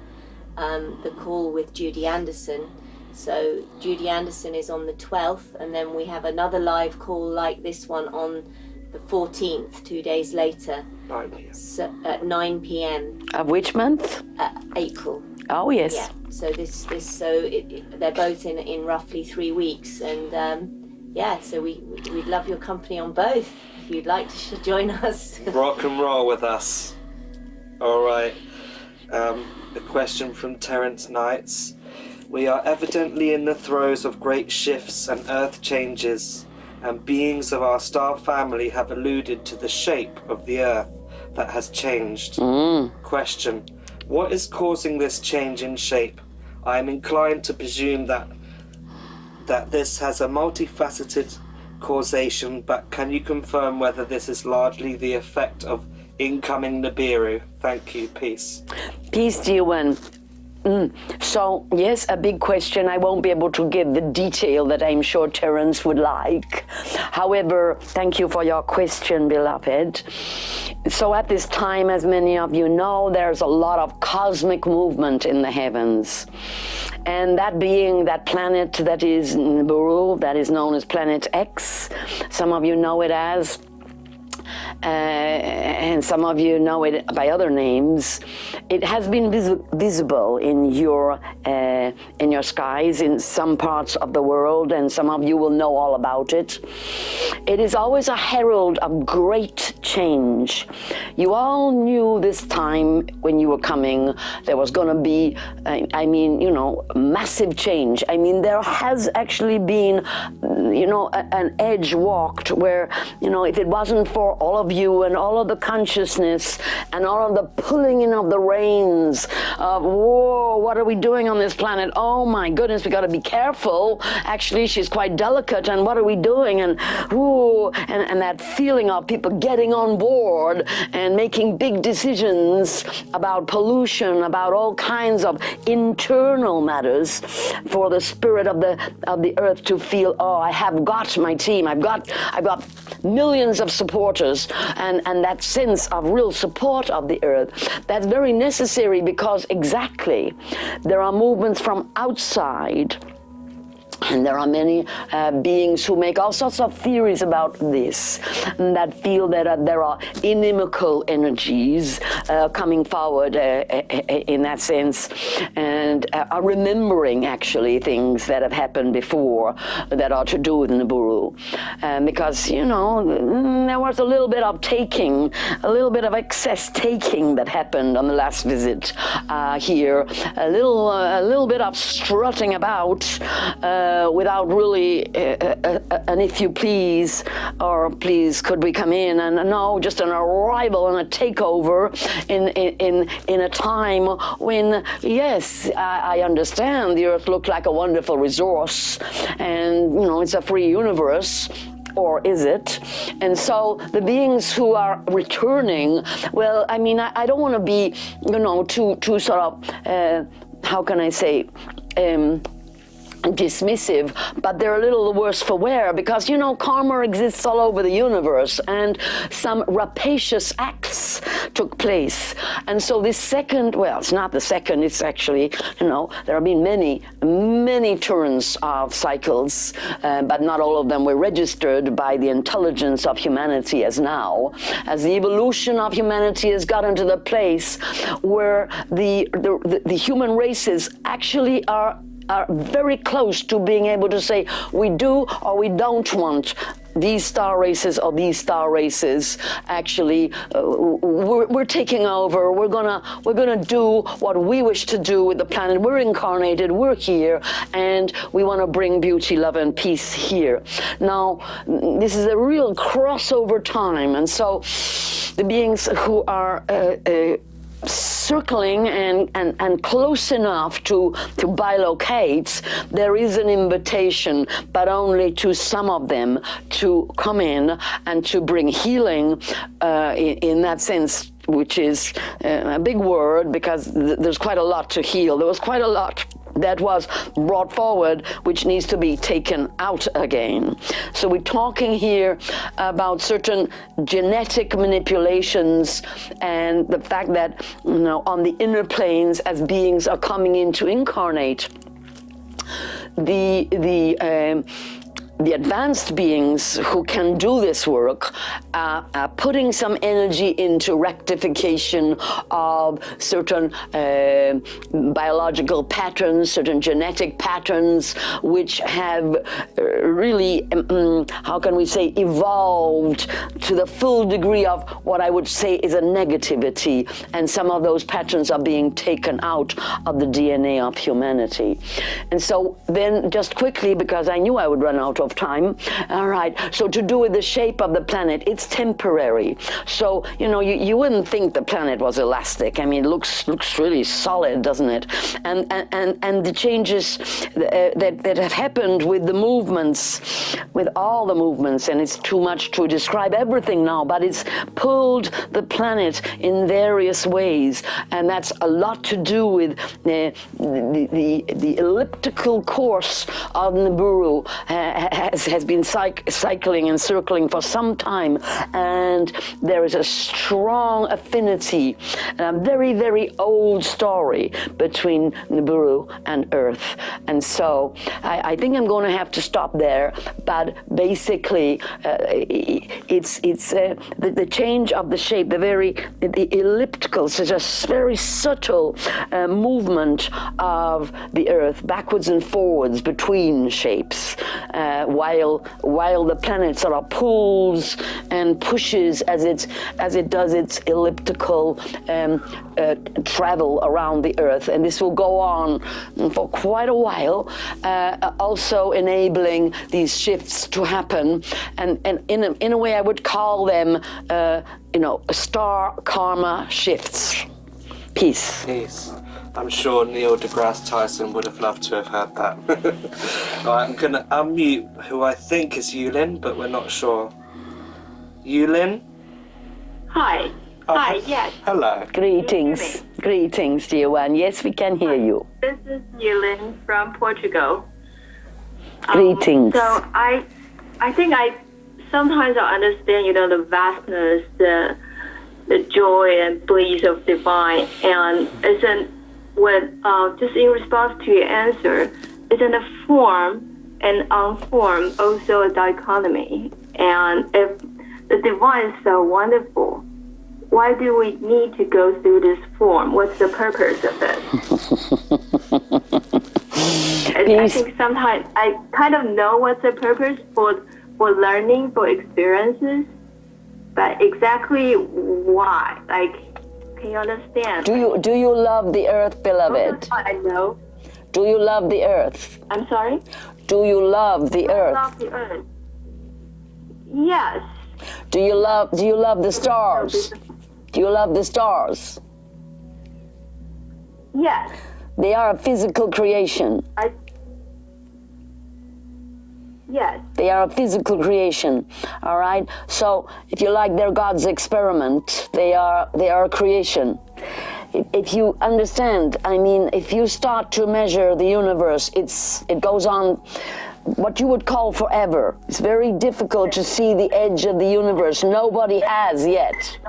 the call with Judy Anderson. So Judy Anderson is on the 12th, and then we have another live call like this one on the 14th, 2 days later. 9 p.m. So, at 9 p.m. Of which month? April. Oh, yes. Yeah. So they're both in roughly 3 weeks, and yeah. So we'd love your company on both if you'd like to join us. Rock and roll with us. All right. A question from Terrence Knights. We are evidently in the throes of great shifts and earth changes, and beings of our star family have alluded to the shape of the earth that has changed. Question. What is causing this change in shape? I am inclined to presume that this has a multifaceted causation, but can you confirm whether this is largely the effect of incoming Nibiru? Thank you. Peace. Peace, dear one. So, yes, a big question. I won't be able to give the detail that I'm sure Terrence would like. However, thank you for your question, beloved. So at this time, as many of you know, there's a lot of cosmic movement in the heavens. And that being that planet that is Nibiru, that is known as Planet X, some of you know it as, and some of you know it by other names. It has been visible in your skies in some parts of the world, and some of you will know all about it. It is always a herald of great change. You all knew this time when you were coming there was going to be, massive change. I mean, there has actually been, an edge walked where, if it wasn't for all of you and all of the consciousness and all of the pulling in of the reins of, whoa, what are we doing on this planet? Oh my goodness, we got to be careful. Actually, she's quite delicate, and what are we doing? And whoa, and that feeling of people getting on board and making big decisions about pollution, about all kinds of internal matters for the spirit of the earth to feel, oh, I have got my team, I've got millions of supporters, and that sense of real support of the earth. That's very necessary, because exactly there are movements from outside, and there are many beings who make all sorts of theories about this, and that feel that there are inimical energies coming forward in that sense, and are remembering actually things that have happened before that are to do with Nibiru. Because, there was a little bit of taking, a little bit of excess taking that happened on the last visit here, a little bit of strutting about without really an if you please, or please could we come in, and no, just an arrival and a takeover in a time when, yes, I understand the earth looked like a wonderful resource, and it's a free universe. Or is it? And so the beings who are returning, well, I mean, I don't want to be, too sort of, how can I say, dismissive, but they're a little worse for wear because, you know, karma exists all over the universe, and some rapacious acts took place. And so this second, well, it's not the second, it's actually, you know, there have been many turns of cycles, but not all of them were registered by the intelligence of humanity as now, as the evolution of humanity has gotten to the place where the human races actually are very close to being able to say we do or we don't want these star races or these star races. Actually, we're taking over. We're gonna do what we wish to do with the planet. We're incarnated. We're here, and we want to bring beauty, love, and peace here. Now, this is a real crossover time, and so the beings who are circling and close enough to bilocate, there is an invitation, but only to some of them, to come in and to bring healing in that sense, which is a big word because there's quite a lot to heal. There was quite a lot that was brought forward, which needs to be taken out again. So we're talking here about certain genetic manipulations and the fact that, you know, on the inner planes, as beings are coming in to incarnate, the advanced beings who can do this work are putting some energy into rectification of certain biological patterns, certain genetic patterns, which have really, how can we say, evolved to the full degree of what I would say is a negativity. And some of those patterns are being taken out of the DNA of humanity. And so then just quickly, because I knew I would run out of time. All right, so to do with the shape of the planet, it's temporary. So, you know, you wouldn't think the planet was elastic. I mean, it looks really solid, doesn't it? And the changes that have happened with the movements, with all the movements, and it's too much to describe everything now, but it's pulled the planet in various ways, and that's a lot to do with the elliptical course of Nibiru has been cycling and circling for some time, and there is a strong affinity, a very, very old story between Nibiru and Earth. And so I think I'm going to have to stop there, but basically it's the change of the shape, the elliptical, such a very subtle movement of the Earth backwards and forwards between shapes, while the planet sort of pulls and pushes as it does its elliptical travel around the Earth. And this will go on for quite a while, also enabling these shifts to happen. And in a way, I would call them, star karma shifts. Peace. Peace. I'm sure Neil deGrasse Tyson would have loved to have heard that. All right, I'm going to unmute who I think is you, Lynne, but we're not sure. You, Lynne? Hi. Oh, Hi, yes. Hello. Greetings. Greetings, dear one. Yes, we can hear you. This is Lynne from Portugal. Greetings. So I think sometimes I understand, the vastness, the joy and bliss of divine, and just in response to your answer, isn't a form and unformed also a dichotomy? And if the divine is so wonderful, why do we need to go through this form? What's the purpose of it? I think sometimes I kind of know what's the purpose for learning, for experiences, but exactly why? Can you understand? Do you love the Earth, beloved? I know. Do you love the Earth? I'm sorry? Do you love the Earth? I love the Earth. Yes. Do you love the stars? Do you love the stars? Yes. They are a physical creation. Yes. They are a physical creation, all right? So if you like, they're God's experiment. They are a creation. if you understand, I mean, if you start to measure the universe, it goes on what you would call forever. It's very difficult to see the edge of the universe. Nobody has yet.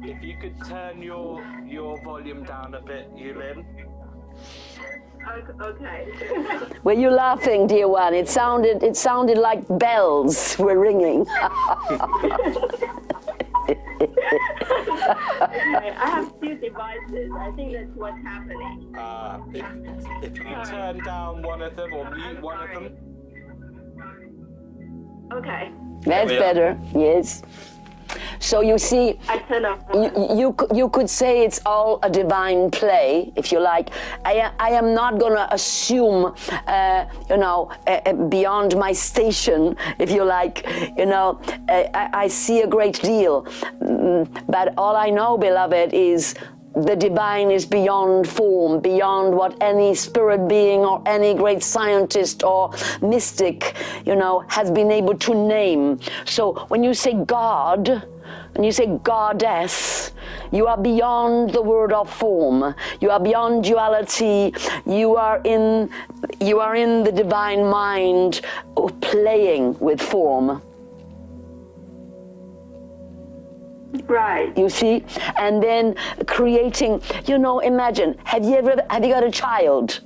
If you could turn your volume down a bit, Lynne. Okay. Were you laughing, dear one? It sounded like bells were ringing. Okay, I have two devices. I think that's what's happening. If you turn down one of them or mute one of them. Okay. That's better, yes. So you see, I turn off. you could say it's all a divine play, if you like. I am not going to assume, beyond my station, if you like. I see a great deal. But all I know, beloved, is the divine is beyond form, beyond what any spirit being or any great scientist or mystic, has been able to name. So when you say God, and you say goddess, you are beyond the word of form. You are beyond duality. You are in the divine mind, playing with form. Right. You see? And then creating, imagine, have you got a child?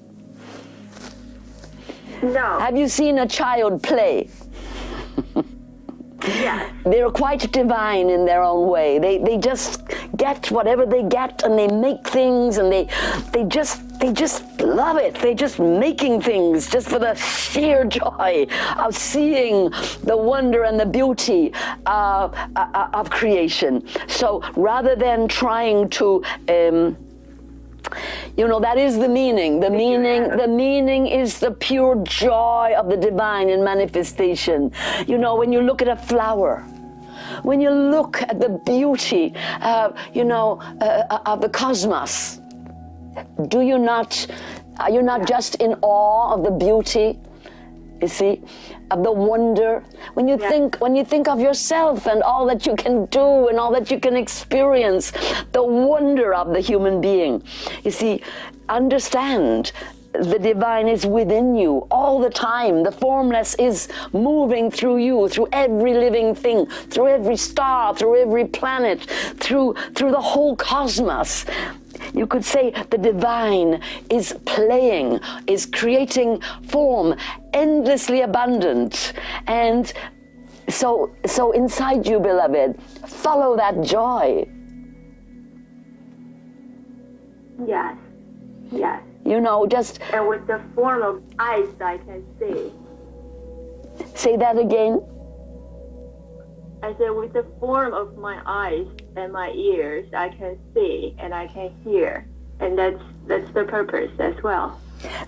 No. Have you seen a child play? Yes. They're quite divine in their own way. They just get whatever they get, and they make things, and they just love it. They're just making things just for the sheer joy of seeing the wonder and the beauty of creation. So rather than trying to that is the meaning. The meaning is the pure joy of the divine in manifestation. When you look at a flower, when you look at the beauty, of the cosmos, are you not just in awe of the beauty? You see, of the wonder. When you think of yourself and all that you can do and all that you can experience, the wonder of the human being. You see, understand the divine is within you all the time. The formless is moving through you, through every living thing, through every star, through every planet, through the whole cosmos. You could say the divine is playing, is creating form, endlessly abundant. And so inside you, beloved, follow that joy. Yes. Yes. Just... And with the form of eyes I can see. Say that again. I said, with the form of my eyes and my ears, I can see and I can hear. And that's the purpose as well.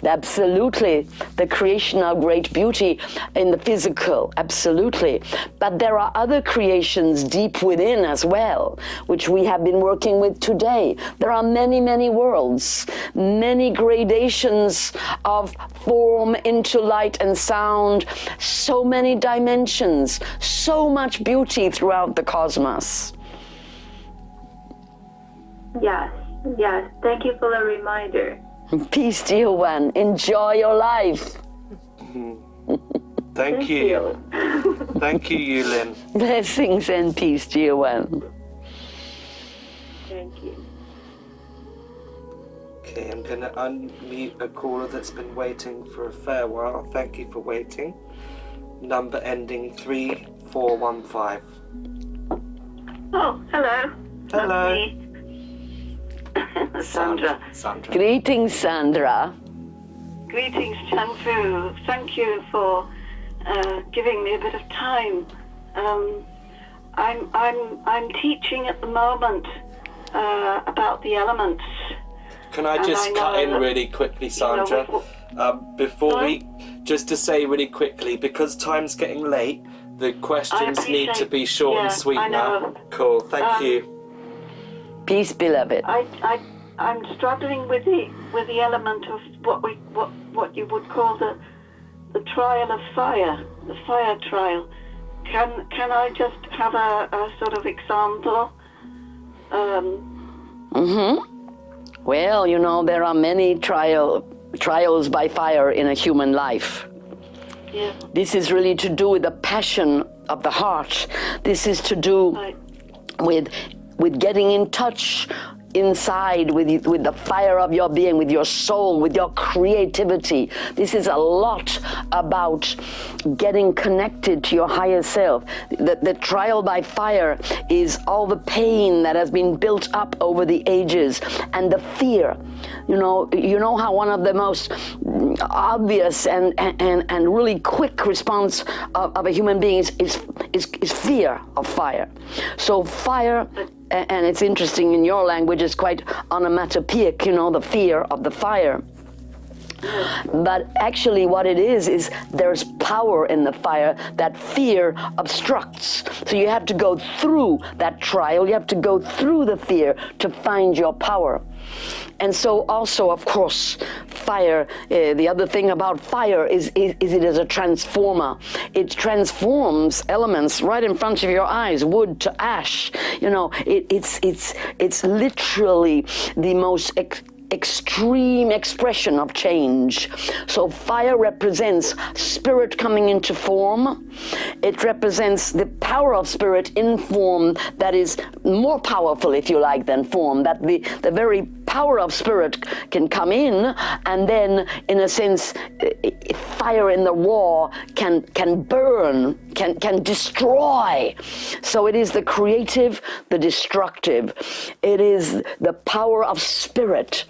Absolutely. The creation of great beauty in the physical, absolutely. But there are other creations deep within as well, which we have been working with today. There are many, many worlds, many gradations of form into light and sound, so many dimensions, so much beauty throughout the cosmos. Yes. Thank you for the reminder. Peace, dear one. Enjoy your life. Thank you. Thank you, Lynne. Blessings and peace, dear one. Thank you. Okay, I'm going to unmute a caller that's been waiting for a fair while. Thank you for waiting. Number ending 3415. Oh, hello. Hello. Sandra. Greetings, Sandra. Greetings, Chanfu. Thank you for giving me a bit of time. I'm teaching at the moment about the elements. Can I just cut in really quickly, Sandra? Just to say really quickly, because time's getting late, the questions need to be short and sweet now. Cool. Thank you. Peace, beloved. I'm struggling with the element of what you would call the trial of fire, the fire trial. Can I just have a sort of example Well, you know, there are many trials by fire in a human life. Yeah. This is really to do with the passion of the heart. This is to do Right. with getting in touch inside with the fire of your being, with your soul, with your creativity. This is a lot about getting connected to your higher self. The trial by fire is all the pain that has been built up over the ages and the fear. You know how one of the most obvious and really quick response of a human being is fear of fire. So fire, and it's interesting in your language, it's quite onomatopoeic, you know, the fear of the fire. But actually what it is there's power in the fire that fear obstructs. So you have to go through that trial, you have to go through the fear to find your power. And so also, of course, fire, the other thing about fire is it is a transformer. It transforms elements right in front of your eyes, wood to ash. You know, it's literally the most extreme expression of change. So fire represents spirit coming into form. It represents the power of spirit in form that is more powerful, if you like, than form, that the very power of spirit can come in, and then in a sense fire in the raw can burn, can destroy. So it is the creative, the destructive. It is the power of spirit.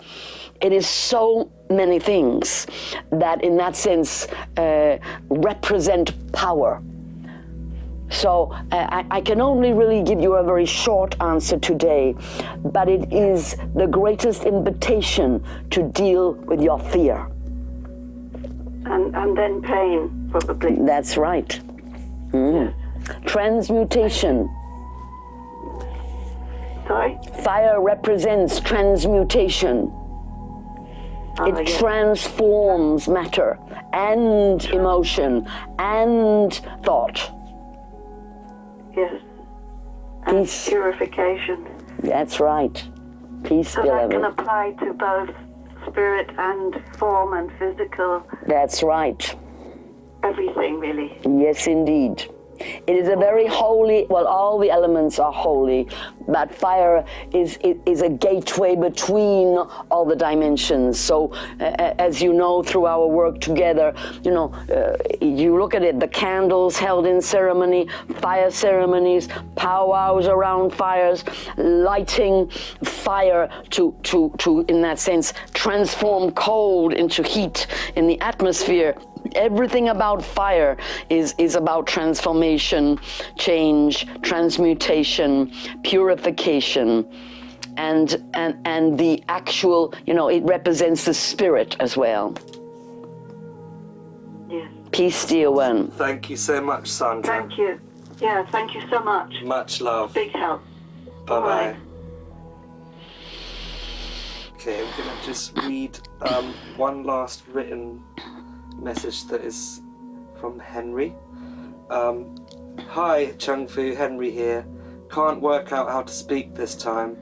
It is so many things that in that sense represent power. So I can only really give you a very short answer today, but it is the greatest invitation to deal with your fear. And then pain, probably. That's right. Transmutation. Sorry? Fire represents transmutation. It transforms matter and emotion and thought. Yes. And Peace. purification. That's right. Peace, So that can beloved. apply to both spirit and form and physical, That's right. everything really. Yes, indeed. It is a very holy, well, all the elements are holy, but fire is a gateway between all the dimensions. So, as you know, through our work together, you know, you look at it, the candles held in ceremony, fire ceremonies, powwows around fires, lighting fire to in that sense, transform cold into heat in the atmosphere. Everything about fire is about transformation, change, transmutation, purification, and the actual, you know, it represents the spirit as well. Yes. Peace, dear one. Thank you so much, Sandra. Thank you. Yeah, thank you so much. Much love. Big help. Bye-bye. Bye. Okay, I'm going to just read one last written message that is from Henry. Hi, Chung Fu, Henry here. Can't work out how to speak this time.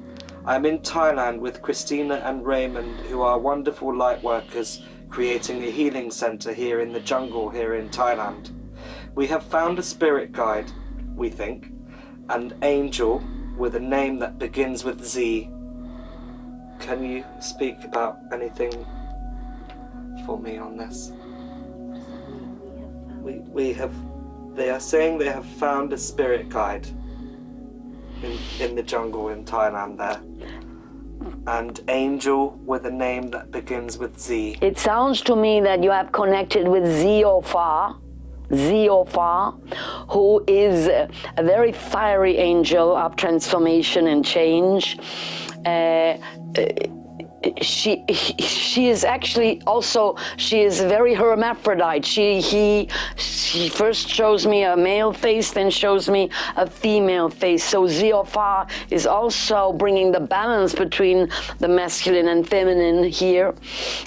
I'm in Thailand with Christina and Raymond, who are wonderful light workers, creating a healing center here in the jungle here in Thailand. We have found a spirit guide, we think, an angel with a name that begins with Z. Can you speak about anything for me on this? They are saying they have found a spirit guide in the jungle in Thailand there. And angel with a name that begins with Z. It sounds to me that you have connected with Ziofa, who is a very fiery angel of transformation and change. she is actually also, she is very hermaphrodite. She first shows me a male face, then shows me a female face. So Zeophar is also bringing the balance between the masculine and feminine here.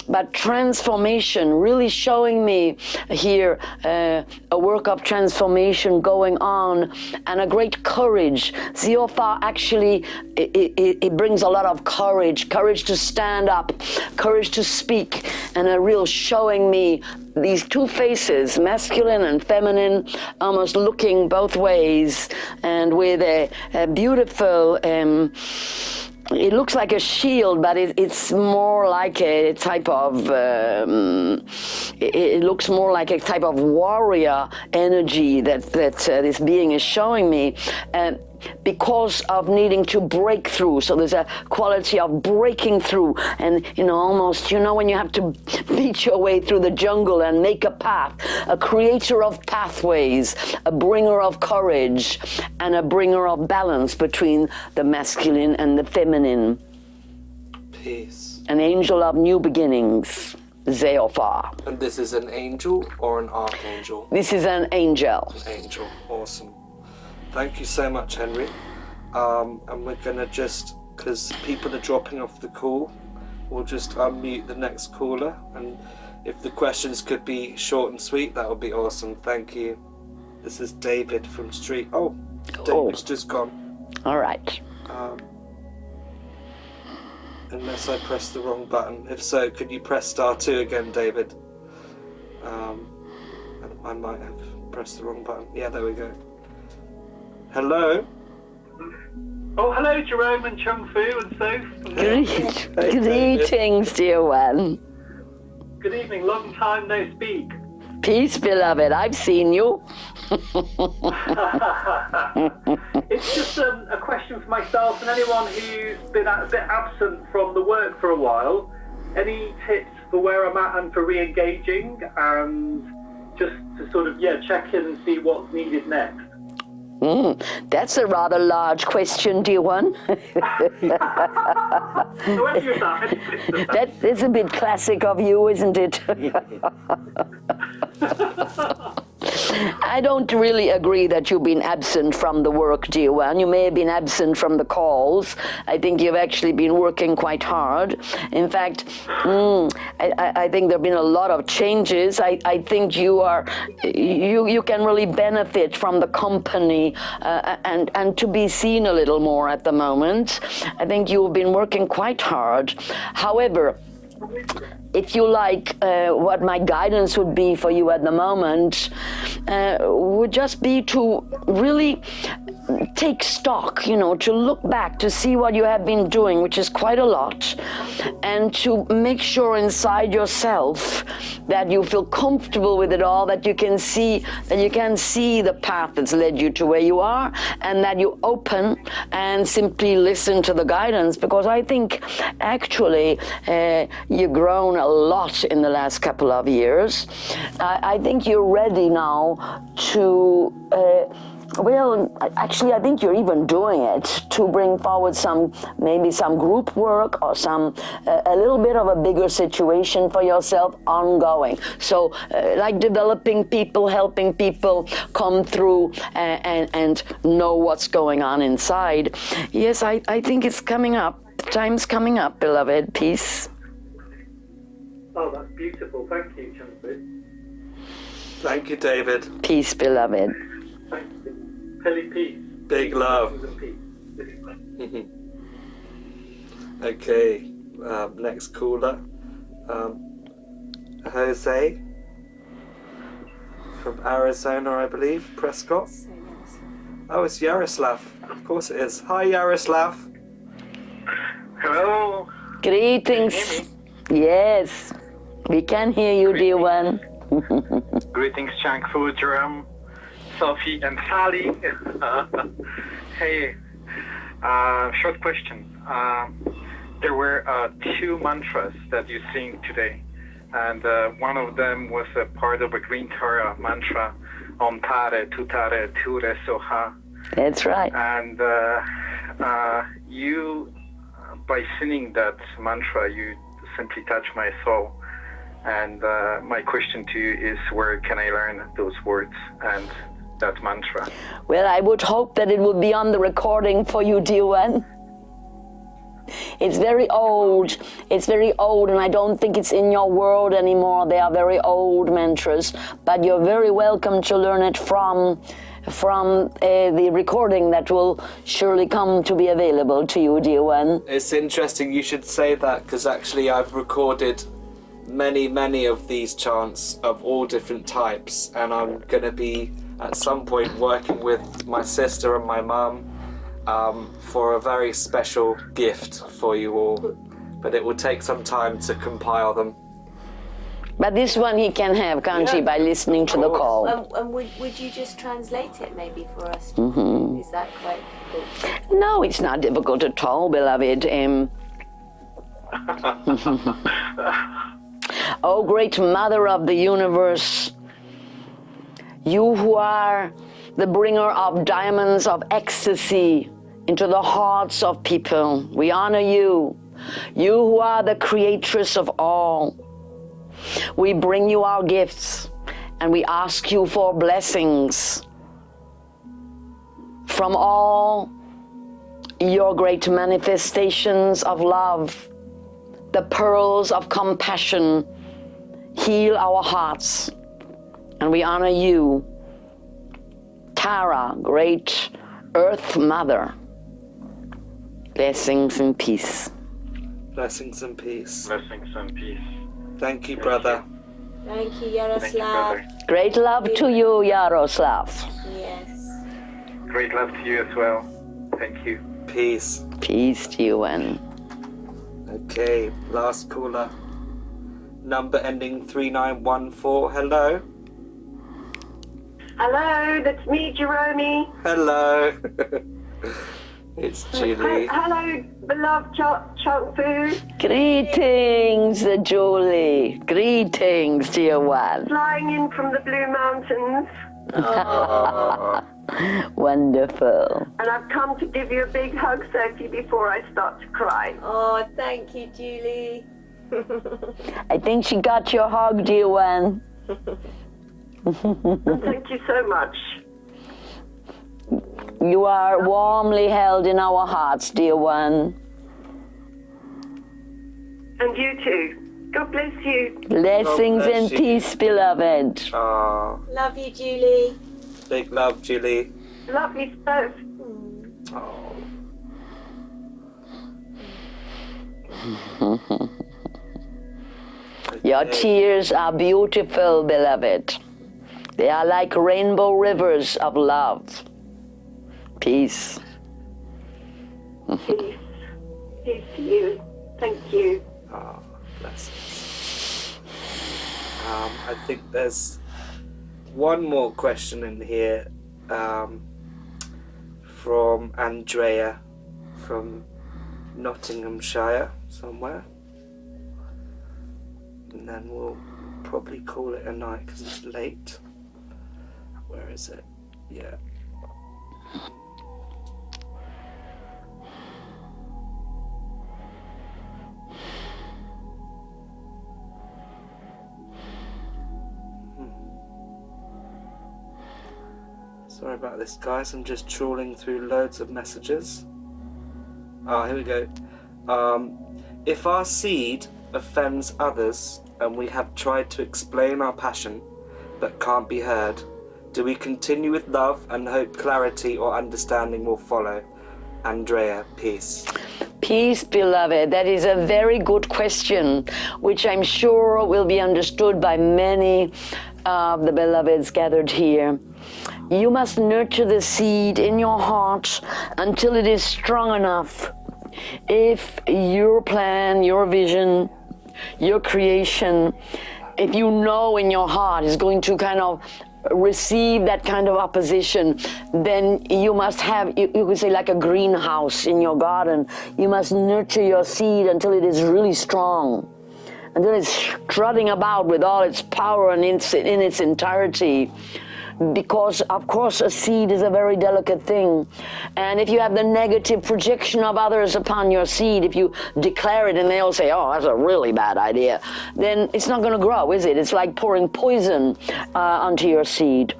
But transformation, really showing me here a work of transformation going on and a great courage. Zeophar actually, it brings a lot of courage to stand up, courage to speak, and a real showing me these two faces, masculine and feminine, almost looking both ways, and with a beautiful, it looks like a shield, but it's more like a type of, it looks more like a type of warrior energy that this being is showing me. Because of needing to break through. So there's a quality of breaking through, and almost, when you have to beat your way through the jungle and make a path, a creator of pathways, a bringer of courage, and a bringer of balance between the masculine and the feminine. Peace. An angel of new beginnings, Zeophar. And this is an angel or an archangel? This is an angel. An angel, awesome. Thank you so much, Henry. And we're gonna just, because people are dropping off the call, we'll just unmute the next caller. And if the questions could be short and sweet, that would be awesome. Thank you. This is David from Street. Oh, David's just gone. All right. Unless I pressed the wrong button. If so, could you press *2 again, David? I might have pressed the wrong button. Yeah, there we go. Hello? Oh, hello, Jerome and Chung Fu and Soph. Greetings, dear one. Good evening, long time no speak. Peace, beloved, I've seen you. It's just a question for myself and anyone who's been a bit absent from the work for a while. Any tips for where I'm at and for re-engaging, and just to sort of, check in and see what's needed next? That's a rather large question, dear one. That's a bit classic of you, isn't it? I don't really agree that you've been absent from the work, dear one. You may have been absent from the calls. I think you've actually been working quite hard. In fact, I think there have been a lot of changes. I think you can really benefit from the company and to be seen a little more at the moment. I think you've been working quite hard. However, if you like, what my guidance would be for you at the moment would just be to really take stock, to look back, to see what you have been doing, which is quite a lot, and to make sure inside yourself that you feel comfortable with it all, that you can see the path that's led you to where you are, and that you open and simply listen to the guidance, because I think actually you've grown a lot in the last couple of years. I think you're ready now to actually, I think you're even doing it to bring forward maybe some group work or a little bit of a bigger situation for yourself ongoing. So like developing people, helping people come through and know what's going on inside. Yes, I think it's coming up. Time's coming up, beloved. Peace. Oh, that's beautiful. Thank you, Chung-Fu. Thank you, David. Peace, beloved. Thank you. Pilly peace. Big love. Okay, next caller. Jose from Arizona, I believe. Prescott. Oh, it's Yaroslav. Of course it is. Hi, Yaroslav. Hello. Greetings. Yes, we can hear you, dear one. Greetings, Chung Fu, Jerome, Sophie, and Sally. Hey, short question. There were 2 mantras that you sing today, and one of them was a part of a Green Tara mantra, Om Tare, Tutare, Ture, Soha. That's right. And you by singing that mantra, you simply touch my soul. And my question to you is, where can I learn those words and that mantra? Well, I would hope that it would be on the recording for you, dear one. It's very old. It's very old, and I don't think it's in your world anymore. They are very old mantras, but you're very welcome to learn it from the recording that will surely come to be available to you, dear one. It's interesting you should say that, because actually I've recorded many of these chants of all different types, and I'm going to be at some point working with my sister and my mum for a very special gift for you all, but it will take some time to compile them. But this one he can have, can't he, by listening to the call? And would you just translate it maybe for us? Mm-hmm. Is that quite difficult? No, it's not difficult at all, beloved. Oh, great Mother of the universe, you who are the bringer of diamonds of ecstasy into the hearts of people, we honor you. You who are the creatress of all. We bring you our gifts and we ask you for blessings from all your great manifestations of love. The pearls of compassion heal our hearts, and we honor you, Tara, great Earth Mother. Blessings and peace. Blessings and peace. Blessings and peace. Thank you, brother. Thank you, Thank you, Yaroslav. brother. Great love to you, Yaroslav. Yes. Great love to you as well. Thank you. Peace. Peace to you, and Okay, last caller. Number ending 3914. Hello. Hello, that's me, Jerome. Hello. It's Julie. Hello, beloved Chunk Food. greetings, Julie. Greetings, dear one. Flying in from the Blue Mountains. Wonderful. And I've come to give you a big hug, Sophie, before I start to cry. Oh, thank you, Julie. I think she got your hug, dear one. And thank you so much. You are warmly held in our hearts, dear one. And you too. God bless you. Blessings bless and you. peace, beloved. Ah, Love you, Julie. big love, Julie. Love you both. Oh. Your tears are beautiful, beloved. They are like rainbow rivers of love. Peace. Peace. Peace to you. Thank you. Ah, blessings. I think there's one more question in here from Andrea from Nottinghamshire somewhere. And then we'll probably call it a night because it's late. Where is it? Yeah. Sorry about this, guys. I'm just trawling through loads of messages. Ah, here we go. If our seed offends others and we have tried to explain our passion but can't be heard, do we continue with love and hope clarity or understanding will follow? Andrea, peace. Peace, beloved. That is a very good question, which I'm sure will be understood by many of the beloveds gathered here. You must nurture the seed in your heart until it is strong enough. If your plan, your vision, your creation, if you know in your heart is going to kind of receive that kind of opposition, then you must have, you could say, like a greenhouse in your garden. You must nurture your seed until it is really strong, until it's strutting about with all its power and in its entirety. because of course a seed is a very delicate thing. And if you have the negative projection of others upon your seed, if you declare it and they'll say, oh, that's a really bad idea, then it's not going to grow, is it? It's like pouring poison onto your seed.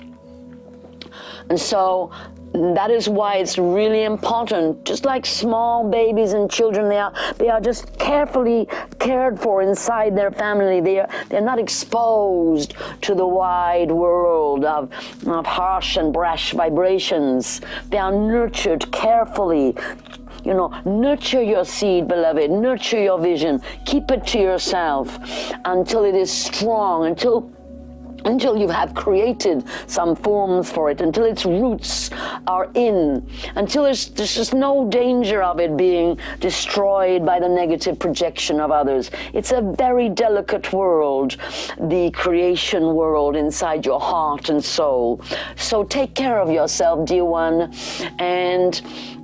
And so that is why it's really important, just like small babies and children, they are just carefully cared for inside their family. They're not exposed to the wide world of harsh and brash vibrations. They are nurtured carefully. You know, nurture your seed, beloved, nurture your vision, keep it to yourself until it is strong, until you have created some forms for it, until its roots are in, until there's just no danger of it being destroyed by the negative projection of others. It's a very delicate world, the creation world inside your heart and soul. So take care of yourself, dear one, and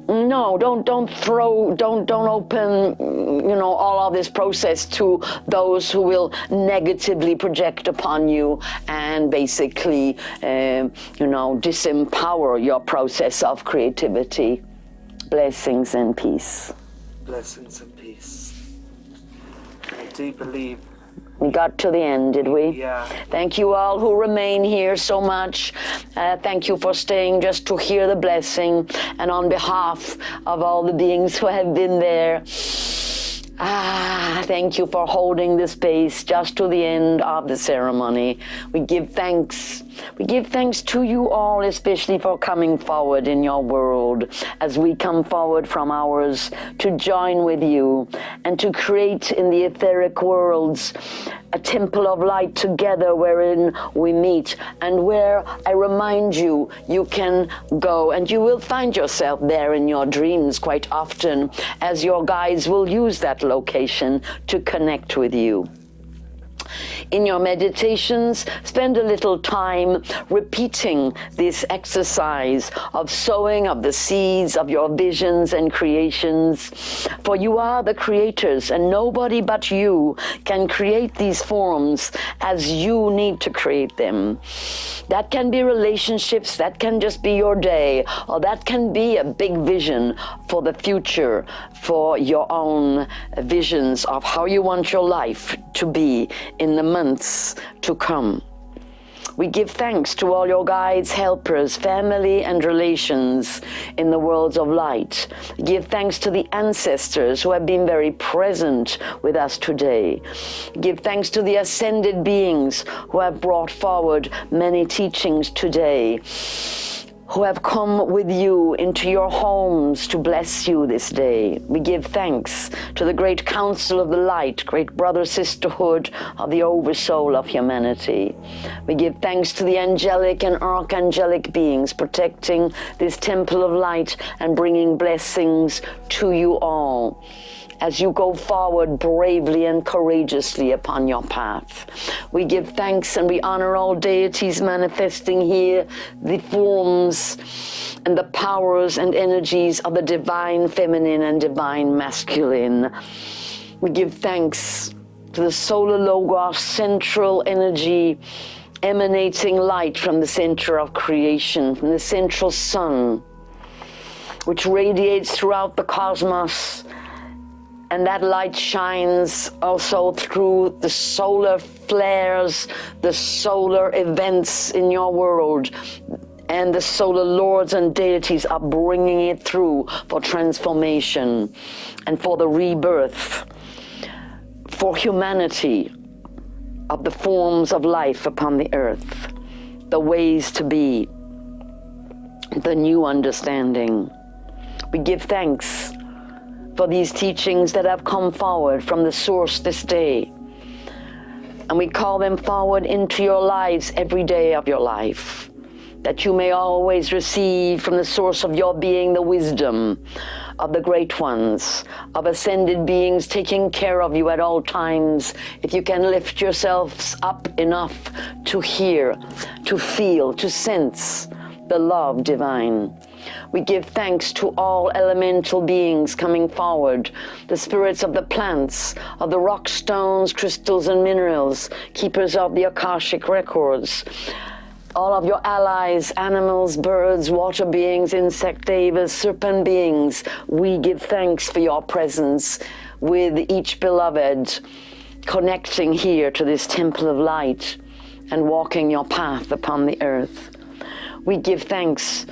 no, don't open, you know, all of this process to those who will negatively project upon you and basically, you know, disempower your process of creativity. Blessings and peace. Blessings and peace. I do believe we got to the end, did we? Yeah. Thank you all who remain here so much. Thank you for staying just to hear the blessing. And on behalf of all the beings who have been there, thank you for holding the space just to the end of the ceremony. We give thanks. We give thanks to you all, especially for coming forward in your world as we come forward from ours to join with you and to create in the etheric worlds a temple of light together wherein we meet and where, I remind you, you can go and you will find yourself there in your dreams quite often, as your guides will use that location to connect with you. In your meditations, spend a little time repeating this exercise of sowing of the seeds of your visions and creations. For you are the creators, and nobody but you can create these forms as you need to create them. That can be relationships, that can just be your day, or that can be a big vision for the future, for your own visions of how you want your life to be in the months to come. We give thanks to all your guides, helpers, family and relations in the worlds of light. Give thanks to the ancestors who have been very present with us today. Give thanks to the ascended beings who have brought forward many teachings today, who have come with you into your homes to bless you this day. We give thanks to the great council of the light, great brother sisterhood of the oversoul of humanity. We give thanks to the angelic and archangelic beings protecting this temple of light and bringing blessings to you all as you go forward bravely and courageously upon your path. We give thanks and we honor all deities manifesting here, the forms and the powers and energies of the divine feminine and divine masculine. We give thanks to the solar logos, central energy, emanating light from the center of creation, from the central sun, which radiates throughout the cosmos. And that light shines also through the solar flares, the solar events in your world. And the solar lords and deities are bringing it through for transformation and for the rebirth, for humanity of the forms of life upon the earth, the ways to be, the new understanding. We give thanks for these teachings that have come forward from the source this day. And we call them forward into your lives every day of your life, that you may always receive from the source of your being the wisdom of the great ones, of ascended beings taking care of you at all times. If you can lift yourselves up enough to hear, to feel, to sense the love divine. We give thanks to all elemental beings coming forward, the spirits of the plants, of the rock, stones, crystals, and minerals, keepers of the Akashic records, all of your allies, animals, birds, water beings, insect devas, serpent beings, we give thanks for your presence with each beloved, connecting here to this temple of light and walking your path upon the earth. We give thanks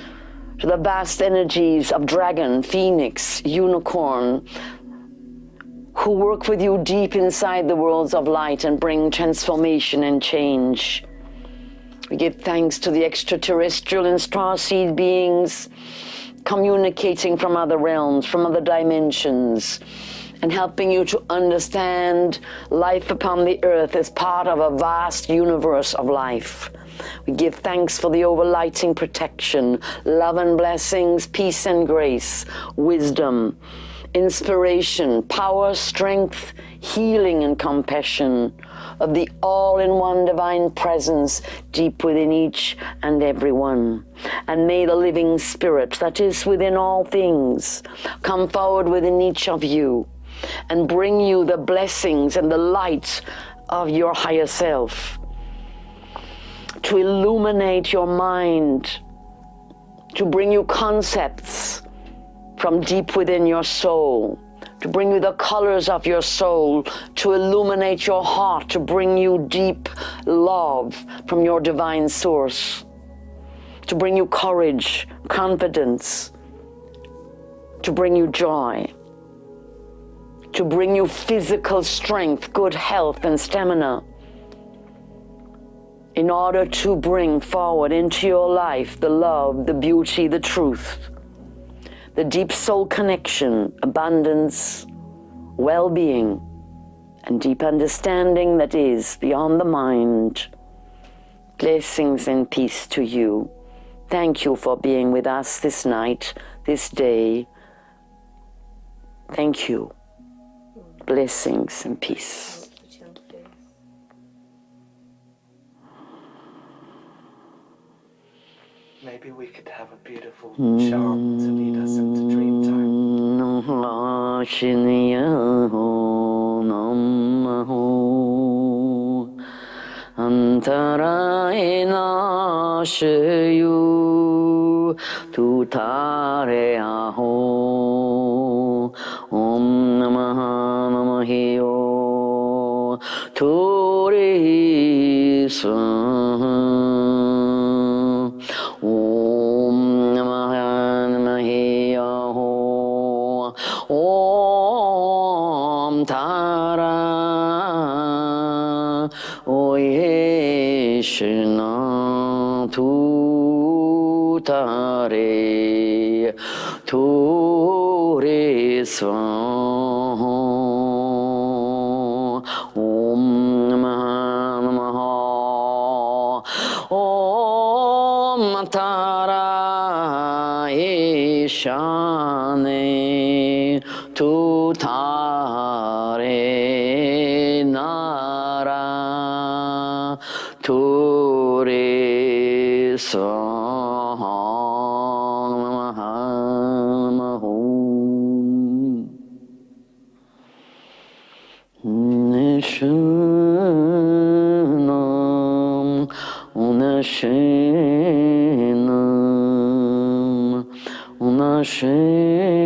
to the vast energies of dragon, phoenix, unicorn, who work with you deep inside the worlds of light and bring transformation and change. We give thanks to the extraterrestrial and starseed beings communicating from other realms, from other dimensions, and helping you to understand life upon the earth as part of a vast universe of life. We give thanks for the overlighting protection, love and blessings, peace and grace, wisdom, inspiration, power, strength, healing and compassion of the all-in-one divine presence deep within each and every one. And may the living spirit that is within all things come forward within each of you and bring you the blessings and the light of your higher self, to illuminate your mind, to bring you concepts from deep within your soul, to bring you the colors of your soul, to illuminate your heart, to bring you deep love from your divine source, to bring you courage, confidence, to bring you joy, to bring you physical strength, good health and stamina, in order to bring forward into your life the love, the beauty, the truth, the deep soul connection, abundance, well-being, and deep understanding that is beyond the mind. Blessings and peace to you. Thank you for being with us this night, this day. Thank you. Blessings and peace. Maybe we could have a beautiful chant to lead us into dream time. Antaraena shayu tutareaho Om Namaha Namahiyo Tori Swaha Om Namaha Namahiyo Om Tara Oye Shina Tutare Ture Swaha Om Namaha Namaha Om Tara Ishane Tutare Nara Ture Swaha Namaha Namaho Nishanam Unashinam Unashinam